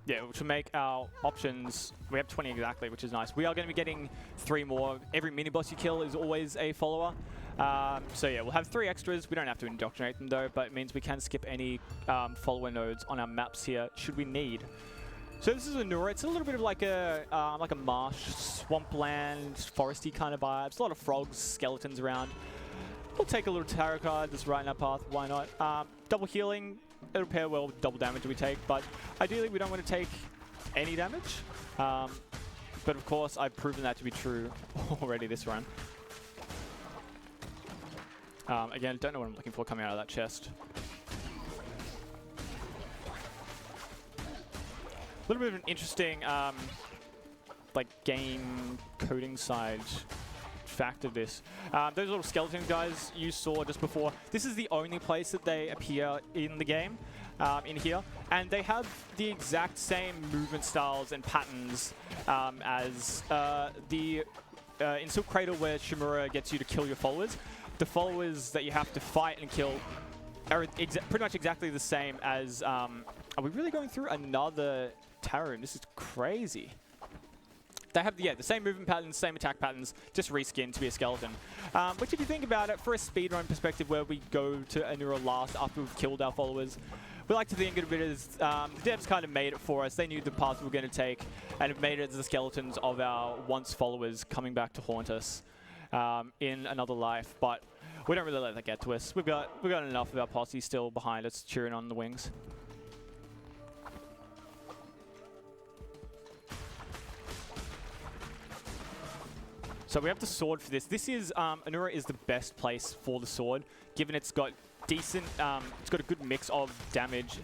Yeah, which will make our options, we have 20 exactly, which is nice. We are going to be getting 3 more. Every mini-boss you kill is always a follower. So yeah, we'll have 3 extras. We don't have to indoctrinate them though, but it means we can skip any follower nodes on our maps here, should we need. So this is Anura. It's a little bit of like a marsh, swampland, foresty kind of vibe. It's a lot of frogs, skeletons around. We'll take a little tarot card just right in our path, why not? Double healing, it'll pair well with double damage we take, but ideally we don't want to take any damage. But of course, I've proven that to be true already this run. Again, don't know what I'm looking for coming out of that chest. A little bit of an interesting, like, game coding side fact of this. Those little skeleton guys you saw just before, this is the only place that they appear in the game, in here. And they have the exact same movement styles and patterns as in Silk Cradle, where Shimura gets you to kill your followers. The followers that you have to fight and kill are pretty much exactly the same as... are we really going through another tarot room? This is crazy. they have the same movement patterns, same attack patterns, just reskinned to be a skeleton. Which, if you think about it, for a speedrun perspective, where we go to Anura last after we've killed our followers, we like to think of it as the devs kind of made it for us. They knew the path we were going to take, and have made it as the skeletons of our once followers coming back to haunt us in another life. But we don't really let that get to us. We've got enough of our posse still behind us, cheering on the wings. So we have the sword for this. This is, Anura is the best place for the sword, given it's got decent, it's got a good mix of damage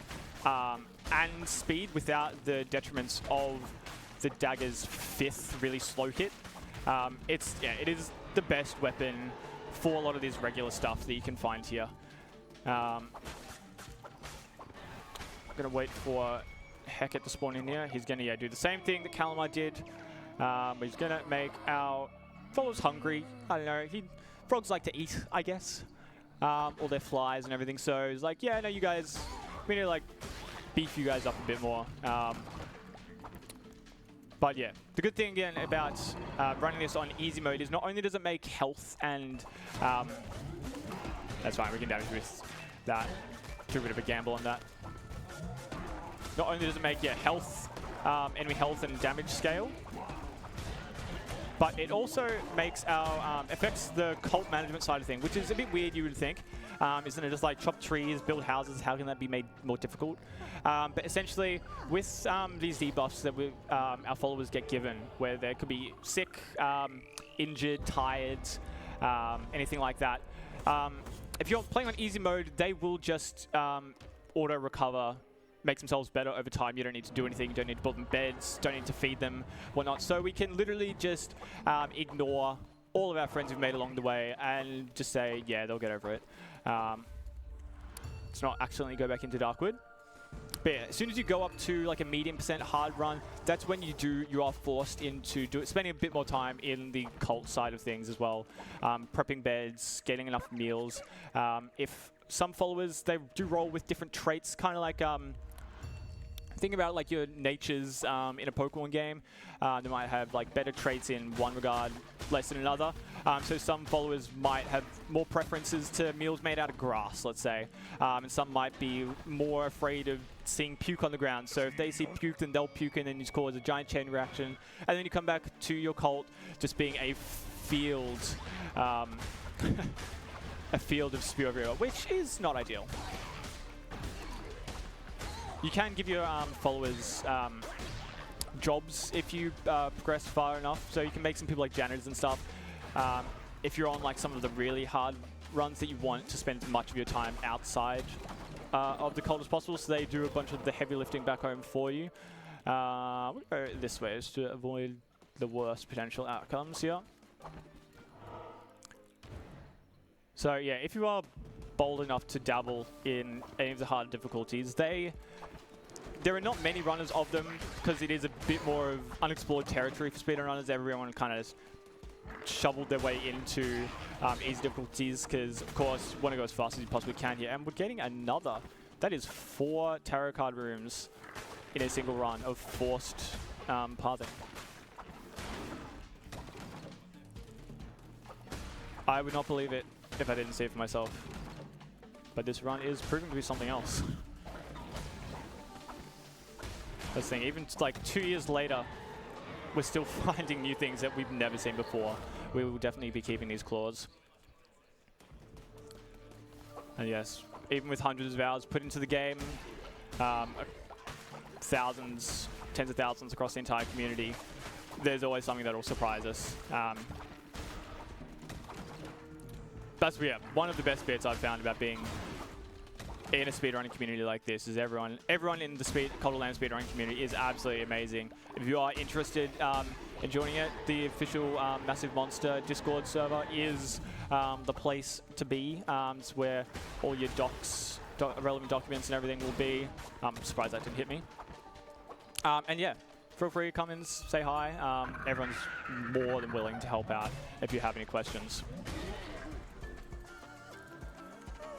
and speed without the detriments of the dagger's 5th really slow hit. It is the best weapon for a lot of this regular stuff that you can find here. I'm gonna wait for Hecate to spawn in here. He's gonna do the same thing that Calamar did. He's gonna make our followers hungry. I don't know. Frogs like to eat, I guess. All their flies and everything. So he's like, yeah, no, you guys, we need to like beef you guys up a bit more. But yeah, the good thing again about running this on easy mode is not only does it make health and that's fine, we can damage with that. Took a bit of a gamble on that. Not only does it make health, enemy health and damage scale, but it also makes our, affects the cult management side of things, which is a bit weird, you would think. Isn't it just like chop trees, build houses, how can that be made more difficult? But essentially, with these debuffs that our followers get given, where they could be sick, injured, tired, anything like that, if you're playing on easy mode, they will just auto-recover, make themselves better over time. You don't need to do anything. You don't need to build them beds. Don't need to feed them, whatnot. So we can literally just ignore all of our friends we've made along the way and just say, yeah, they'll get over it. Let's not accidentally go back into Darkwood. But yeah, as soon as you go up to like a medium % hard run, that's when you are forced into spending a bit more time in the cult side of things as well. Prepping beds, getting enough meals. If some followers, they do roll with different traits, kind of like think about like your natures in a Pokemon game. They might have like better traits in one regard, less in another. So some followers might have more preferences to meals made out of grass, let's say. And some might be more afraid of seeing puke on the ground. So if they see puke, then they'll puke and then you cause a giant chain reaction. And then you come back to your cult just being a field, a field of spew everywhere, which is not ideal. You can give your followers jobs if you progress far enough. So you can make some people like janitors and stuff. If you're on like some of the really hard runs that you want to spend much of your time outside of the cult as possible, so they do a bunch of the heavy lifting back home for you. We'll go this way just to avoid the worst potential outcomes here. So yeah, if you are bold enough to dabble in any of the hard difficulties, there are not many runners of them because it is a bit more of unexplored territory for speedrun runners. Everyone kind of shoveled their way into easy difficulties because, of course, you want to go as fast as you possibly can here. And we're getting another. That is 4 tarot card rooms in a single run of forced pathing. I would not believe it if I didn't see it for myself. But this run is proving to be something else. This thing, even like 2 years later, we're still finding new things that we've never seen before. We will definitely be keeping these claws. And yes, even with hundreds of hours put into the game, thousands, tens of thousands across the entire community, there's always something that will surprise us. That's one of the best bits I've found about being in a speedrunning community like this is everyone in the Cultural Land speedrunning community is absolutely amazing. If you are interested in joining it, the official Massive Monster Discord server is the place to be. It's where all your relevant documents and everything will be. I'm surprised that didn't hit me. And yeah, feel free to come and say hi. Everyone's more than willing to help out if you have any questions.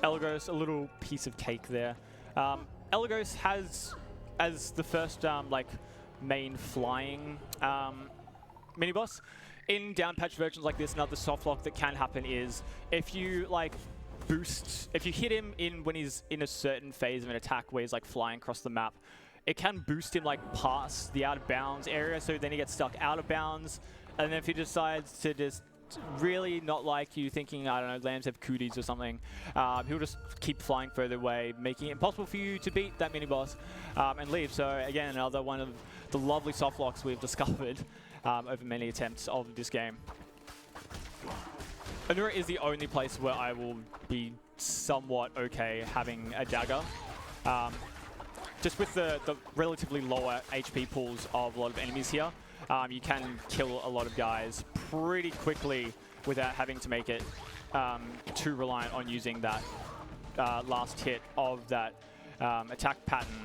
Elagos, a little piece of cake there. Elagos has, as the first like main flying mini-boss. In down-patch versions like this, another soft lock that can happen is if you like if you hit him when he's in a certain phase of an attack where he's like flying across the map, it can boost him like past the out of bounds area, so then he gets stuck out of bounds. And then if he decides to just really not like you, thinking, I don't know, lambs have cooties or something, he'll just keep flying further away, making it impossible for you to beat that mini-boss and leave. So again, another one of the lovely soft locks we've discovered over many attempts of this game. Anura is the only place where I will be somewhat okay having a dagger. Just with the relatively lower HP pools of a lot of enemies here, you can kill a lot of guys pretty quickly without having to make it too reliant on using that last hit of that attack pattern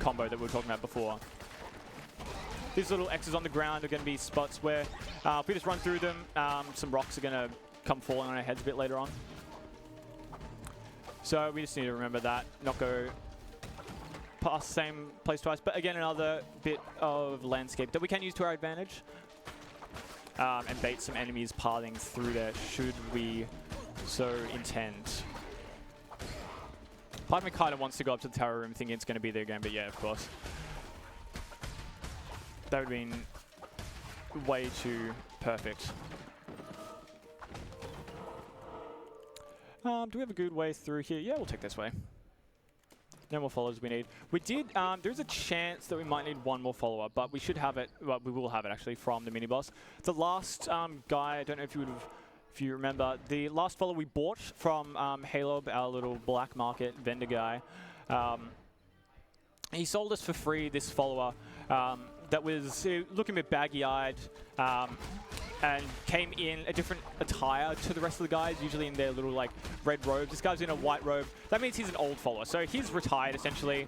combo that we were talking about before. These little X's on the ground are going to be spots where if we just run through them, some rocks are going to come falling on our heads a bit later on. So we just need to remember that, not go past the same place twice. But again, another bit of landscape that we can use to our advantage and bait some enemies pathing through there should we so intend. Part of me kind of wants to go up to the tower room thinking it's going to be there again, but yeah, of course. That would have been way too perfect. Do we have a good way through here? Yeah, we'll take this way. No more followers we need. We did, there's a chance that we might need one more follower, but we should have it, well, we will have it actually from the mini-boss. The last guy, I don't know if you remember, the last follower we bought from Halob, our little black market vendor guy, he sold us for free this follower that was looking a bit baggy-eyed, and came in a different attire to the rest of the guys, usually in their little like red robes. This guy's in a white robe. That means he's an old follower. So he's retired essentially,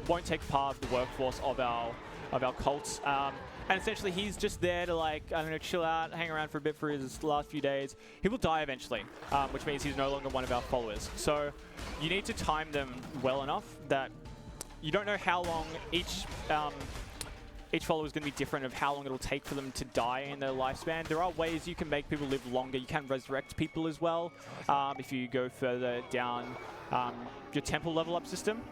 won't take part of the workforce of our cults. And essentially he's just there to like, I don't know, chill out, hang around for a bit for his last few days. He will die eventually, which means he's no longer one of our followers. So you need to time them well enough that you don't know how long each follower is going to be different of how long it'll take for them to die in their lifespan. There are ways you can make people live longer. You can resurrect people as well if you go further down your temple level up system.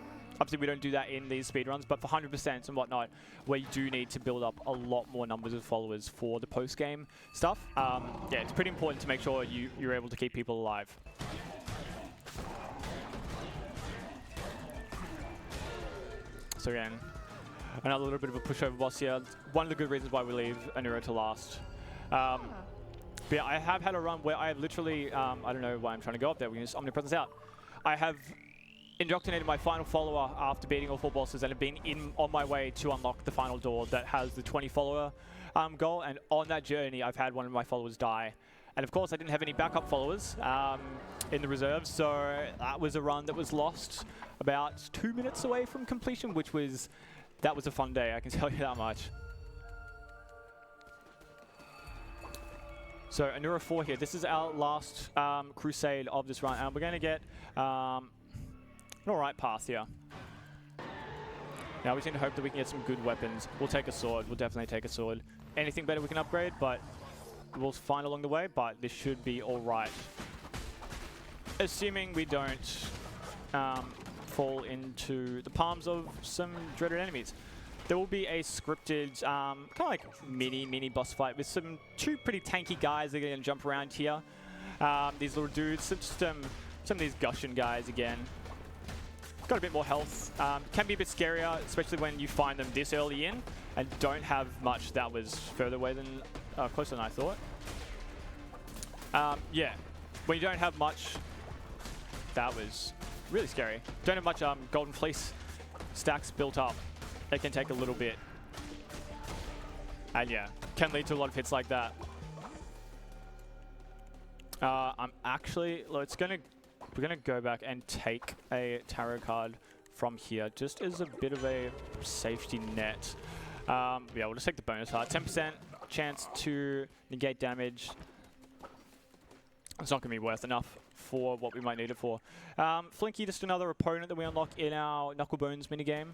Obviously, we don't do that in these speedruns, but for 100% and whatnot, where you do need to build up a lot more numbers of followers for the post-game stuff, yeah, it's pretty important to make sure you're able to keep people alive. So again, another little bit of a pushover boss here. One of the good reasons why we leave Anura to last. But yeah, I have had a run where I have literally, I don't know why I'm trying to go up there, we can just omnipresence out. I have indoctrinated my final follower after beating all 4 bosses and have been on my way to unlock the final door that has the 20 follower goal, and on that journey I've had one of my followers die. And of course I didn't have any backup followers in the reserves, so that was a run that was lost about 2 minutes away from completion, which was, that was a fun day, I can tell you that much. So Anura 4 here, this is our last crusade of this run, and we're going to get an alright path here. Now we just need to hope that we can get some good weapons. We'll take a sword, we'll definitely take a sword. Anything better we can upgrade, but we'll find along the way, but this should be alright. Assuming we don't fall into the palms of some dreaded enemies. There will be a scripted, kind of like mini boss fight with some 2 pretty tanky guys that are going to jump around here. These little dudes, some of these Gushin guys again. Got a bit more health. Can be a bit scarier, especially when you find them this early in and don't have much. That was further away than, closer than I thought. Yeah, when you don't have much, that was really scary. Don't have much golden fleece stacks built up. It can take a little bit. And yeah, can lead to a lot of hits like that. I'm actually, we're gonna go back and take a tarot card from here, just as a bit of a safety net. Yeah, we'll just take the bonus heart. 10% chance to negate damage. It's not gonna be worth enough for what we might need it for. Flinky, just another opponent that we unlock in our Knucklebones minigame,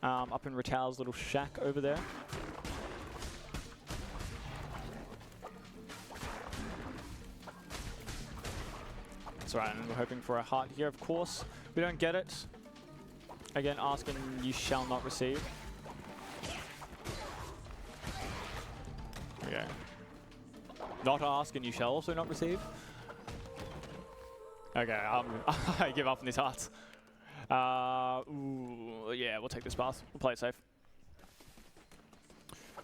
up in Ratal's little shack over there. That's right, and we're hoping for a heart here, of course. We don't get it. Again, asking you shall not receive. There we go. Not ask and you shall also not receive. Okay, I give up on these hearts. Ooh, yeah, we'll take this path. We'll play it safe.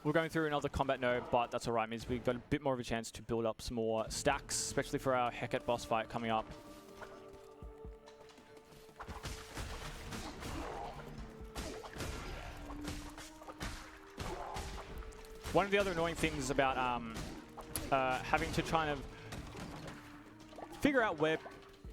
We're going through another combat node, but that's alright. Means we've got a bit more of a chance to build up some more stacks, especially for our Hecate boss fight coming up. One of the other annoying things about having to try and figure out where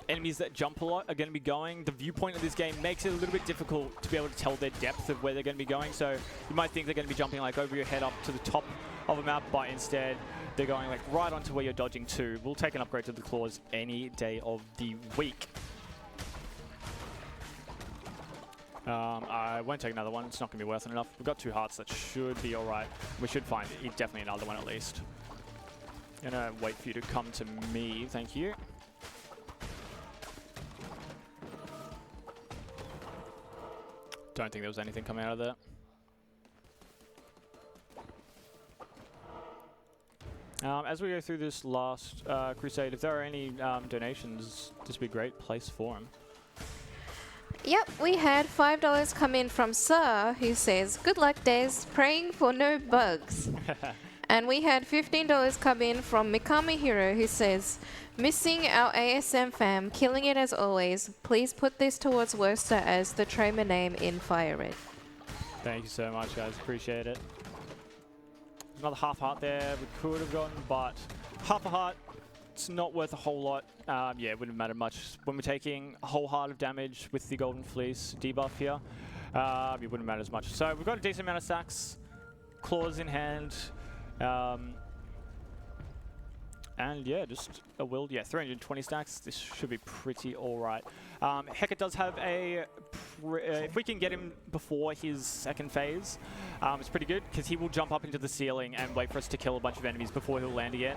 enemies that jump a lot are going to be going, the viewpoint of this game makes it a little bit difficult to be able to tell their depth of where they're going to be going. So you might think they're going to be jumping like over your head up to the top of a map, but instead they're going like right onto where you're dodging to. We'll take an upgrade to the claws any day of the week. I won't take another one. It's not going to be worth it enough. We've got 2 hearts. That should be all right. We should find definitely another one at least. Gonna wait for you to come to me. Thank you. Don't think there was anything coming out of there. As we go through this last crusade, if there are any donations, this would be a great place for them. Yep, we had $5 come in from Sir, who says, "Good luck, Des, praying for no bugs." And we had $15 come in from Mikami Hero, who says, "Missing our ASM fam, killing it as always. Please put this towards Worcester as the tramer name in Fire Red." Thank you so much, guys. Appreciate it. Another half heart there we could have gotten, but half a heart, it's not worth a whole lot. Yeah, it wouldn't matter much. When we're taking a whole heart of damage with the Golden Fleece debuff here, it wouldn't matter as much. So we've got a decent amount of stacks, claws in hand, and yeah, just a will. Yeah, 320 stacks. This should be pretty alright. Hecate does have a... if we can get him before his second phase, it's pretty good, because he will jump up into the ceiling and wait for us to kill a bunch of enemies before he'll land again.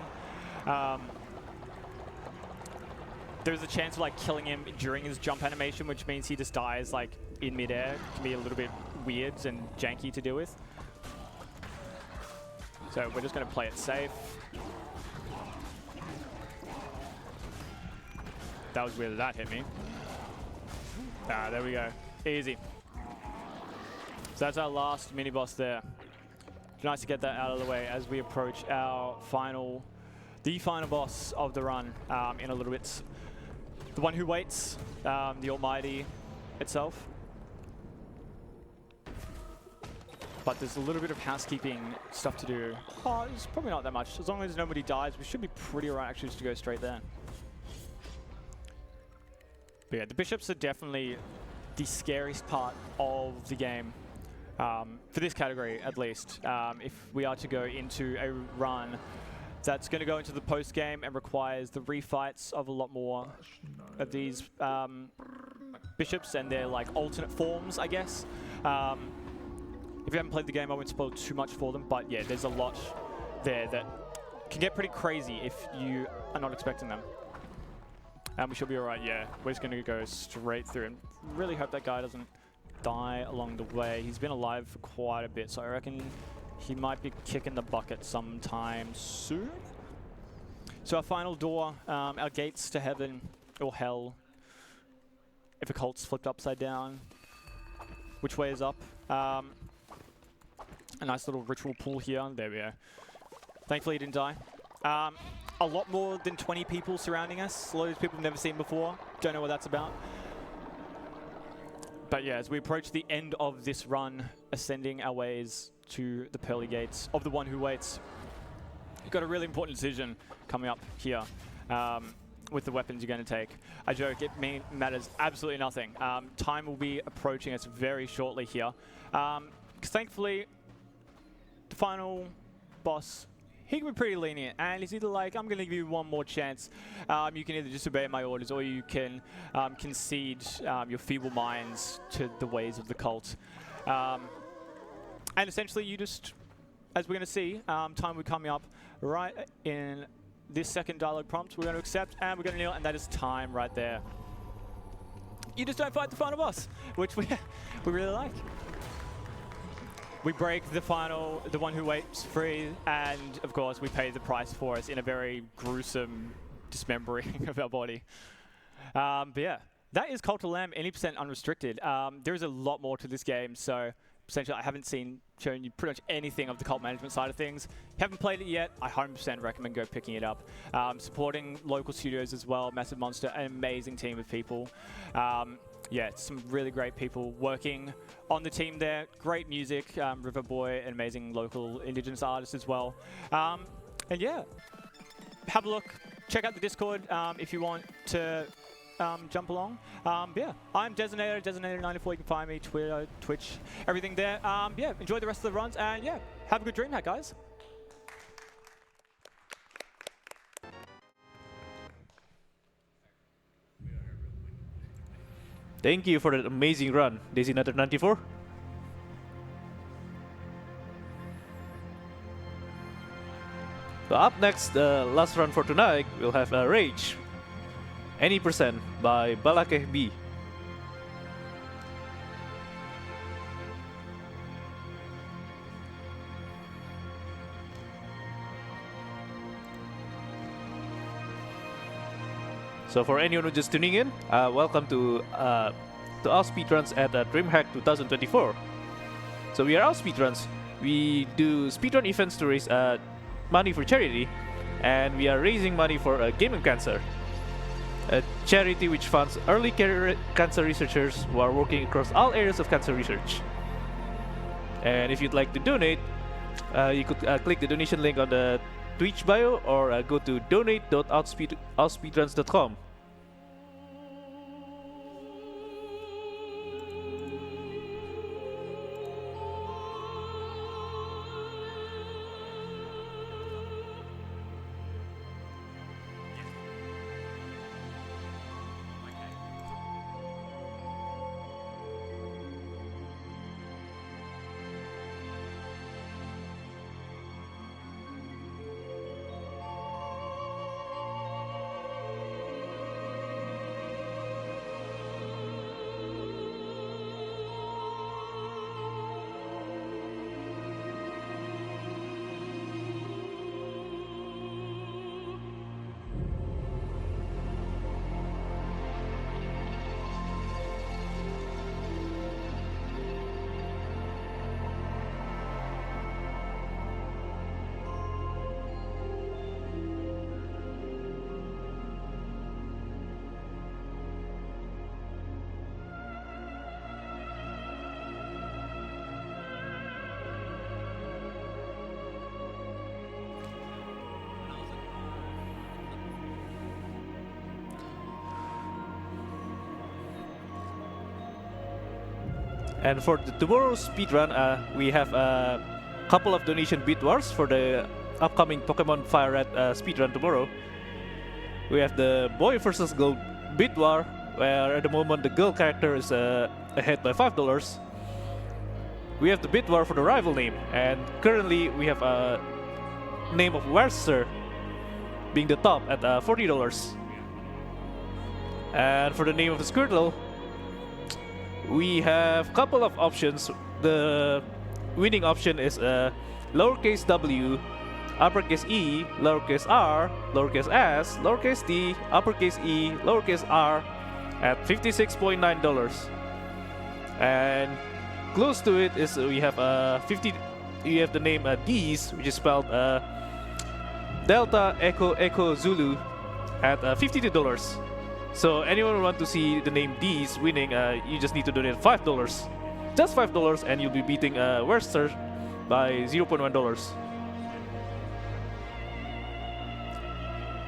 There's a chance of like killing him during his jump animation, which means he just dies like in midair. It can be a little bit weird and janky to deal with. So we're just going to play it safe. That was weird that hit me. There we go. Easy. So that's our last mini boss there. Nice to get that out of the way as we approach our the final boss of the run in a little bit. The one who waits, the Almighty itself. But there's a little bit of housekeeping stuff to do. Oh, it's probably not that much. As long as nobody dies, we should be pretty alright actually just to go straight there. But yeah, the bishops are definitely the scariest part of the game. For this category, at least. If we are to go into a run that's going to go into the post-game and requires the refights of a lot more of these bishops and their like alternate forms, I guess. If you haven't played the game, I won't spoil too much for them, but yeah, there's a lot there that can get pretty crazy if you are not expecting them. And we should be alright, yeah. We're just going to go straight through and really hope that guy doesn't die along the way. He's been alive for quite a bit, so I reckon he might be kicking the bucket sometime soon. So our final door, our gates to heaven or hell. If a cult's flipped upside down, which way is up? A nice little ritual pool here. There we go. Thankfully he didn't die. A lot more than 20 people surrounding us. A lot of these people we've never seen before. Don't know what that's about. But yeah, as we approach the end of this run, ascending our ways to the pearly gates of the one who waits, you've got a really important decision coming up here with the weapons you're going to take. I joke, it matters absolutely nothing. Time will be approaching us very shortly here. Because thankfully, the final boss, he can be pretty lenient, and he's either like, I'm going to give you one more chance. You can either just obey my orders, or you can concede your feeble minds to the ways of the cult. And essentially, you just, as we're going to see, time will be coming up right in this second dialogue prompt. We're going to accept and we're going to kneel, and that is time right there. You just don't fight the final boss, which we really like. We break the one who waits free, and of course we pay the price for us in a very gruesome dismembering of our body. But yeah, that is Cult of the Lamb, any percent unrestricted. There is a lot more to this game, so essentially I haven't shown you pretty much anything of the cult management side of things. If you haven't played it yet, I 100% recommend go picking it up. Supporting local studios as well, Massive Monster, an amazing team of people. Yeah, some really great people working on the team there. Great music, Riverboy, an amazing local indigenous artist as well. And yeah, have a look. Check out the Discord if you want to jump along. Yeah, I'm Dezinator94. You can find me, Twitter, Twitch, everything there. Yeah, enjoy the rest of the runs, and yeah, have a good DreamHack, guys. Thank you for that amazing run, Dezinator94. So up next, the last run for tonight, we'll have Rage, Any Percent by Balakeh B. So for anyone who's just tuning in, welcome to AusSpeedruns at DreamHack 2024. So we are AusSpeedruns. We do speedrun events to raise money for charity, and we are raising money for Gaming Cancer, a charity which funds early cancer researchers who are working across all areas of cancer research. And if you'd like to donate, you could click the donation link on the Twitch bio, or go to donate.ausspeedruns.com. And for tomorrow's speedrun, we have a couple of donation bid wars for the upcoming Pokemon Fire Red speedrun tomorrow. We have the boy versus girl bid war, where at the moment the girl character is ahead by $5. We have the bid war for the rival name, and currently we have a name of Werster being the top at $40. And for the name of the Squirtle, we have a couple of options. The winning option is lowercase w, uppercase e, lowercase r, lowercase s, lowercase d, uppercase e, lowercase r at $56.9. And close to it is we have you have the name D's, which is spelled Delta Echo Echo Zulu at $52. So anyone who want to see the name D's winning, you just need to donate $5. Just $5, and you'll be beating Werster by $0.1.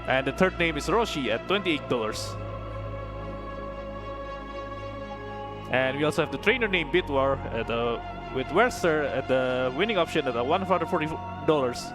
And the third name is Roshi at $28. And we also have the trainer name Bitwar with Werster at the winning option at $140.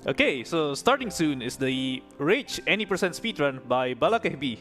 Okay, so starting soon is the Rage Any% Speedrun by Balakehbi.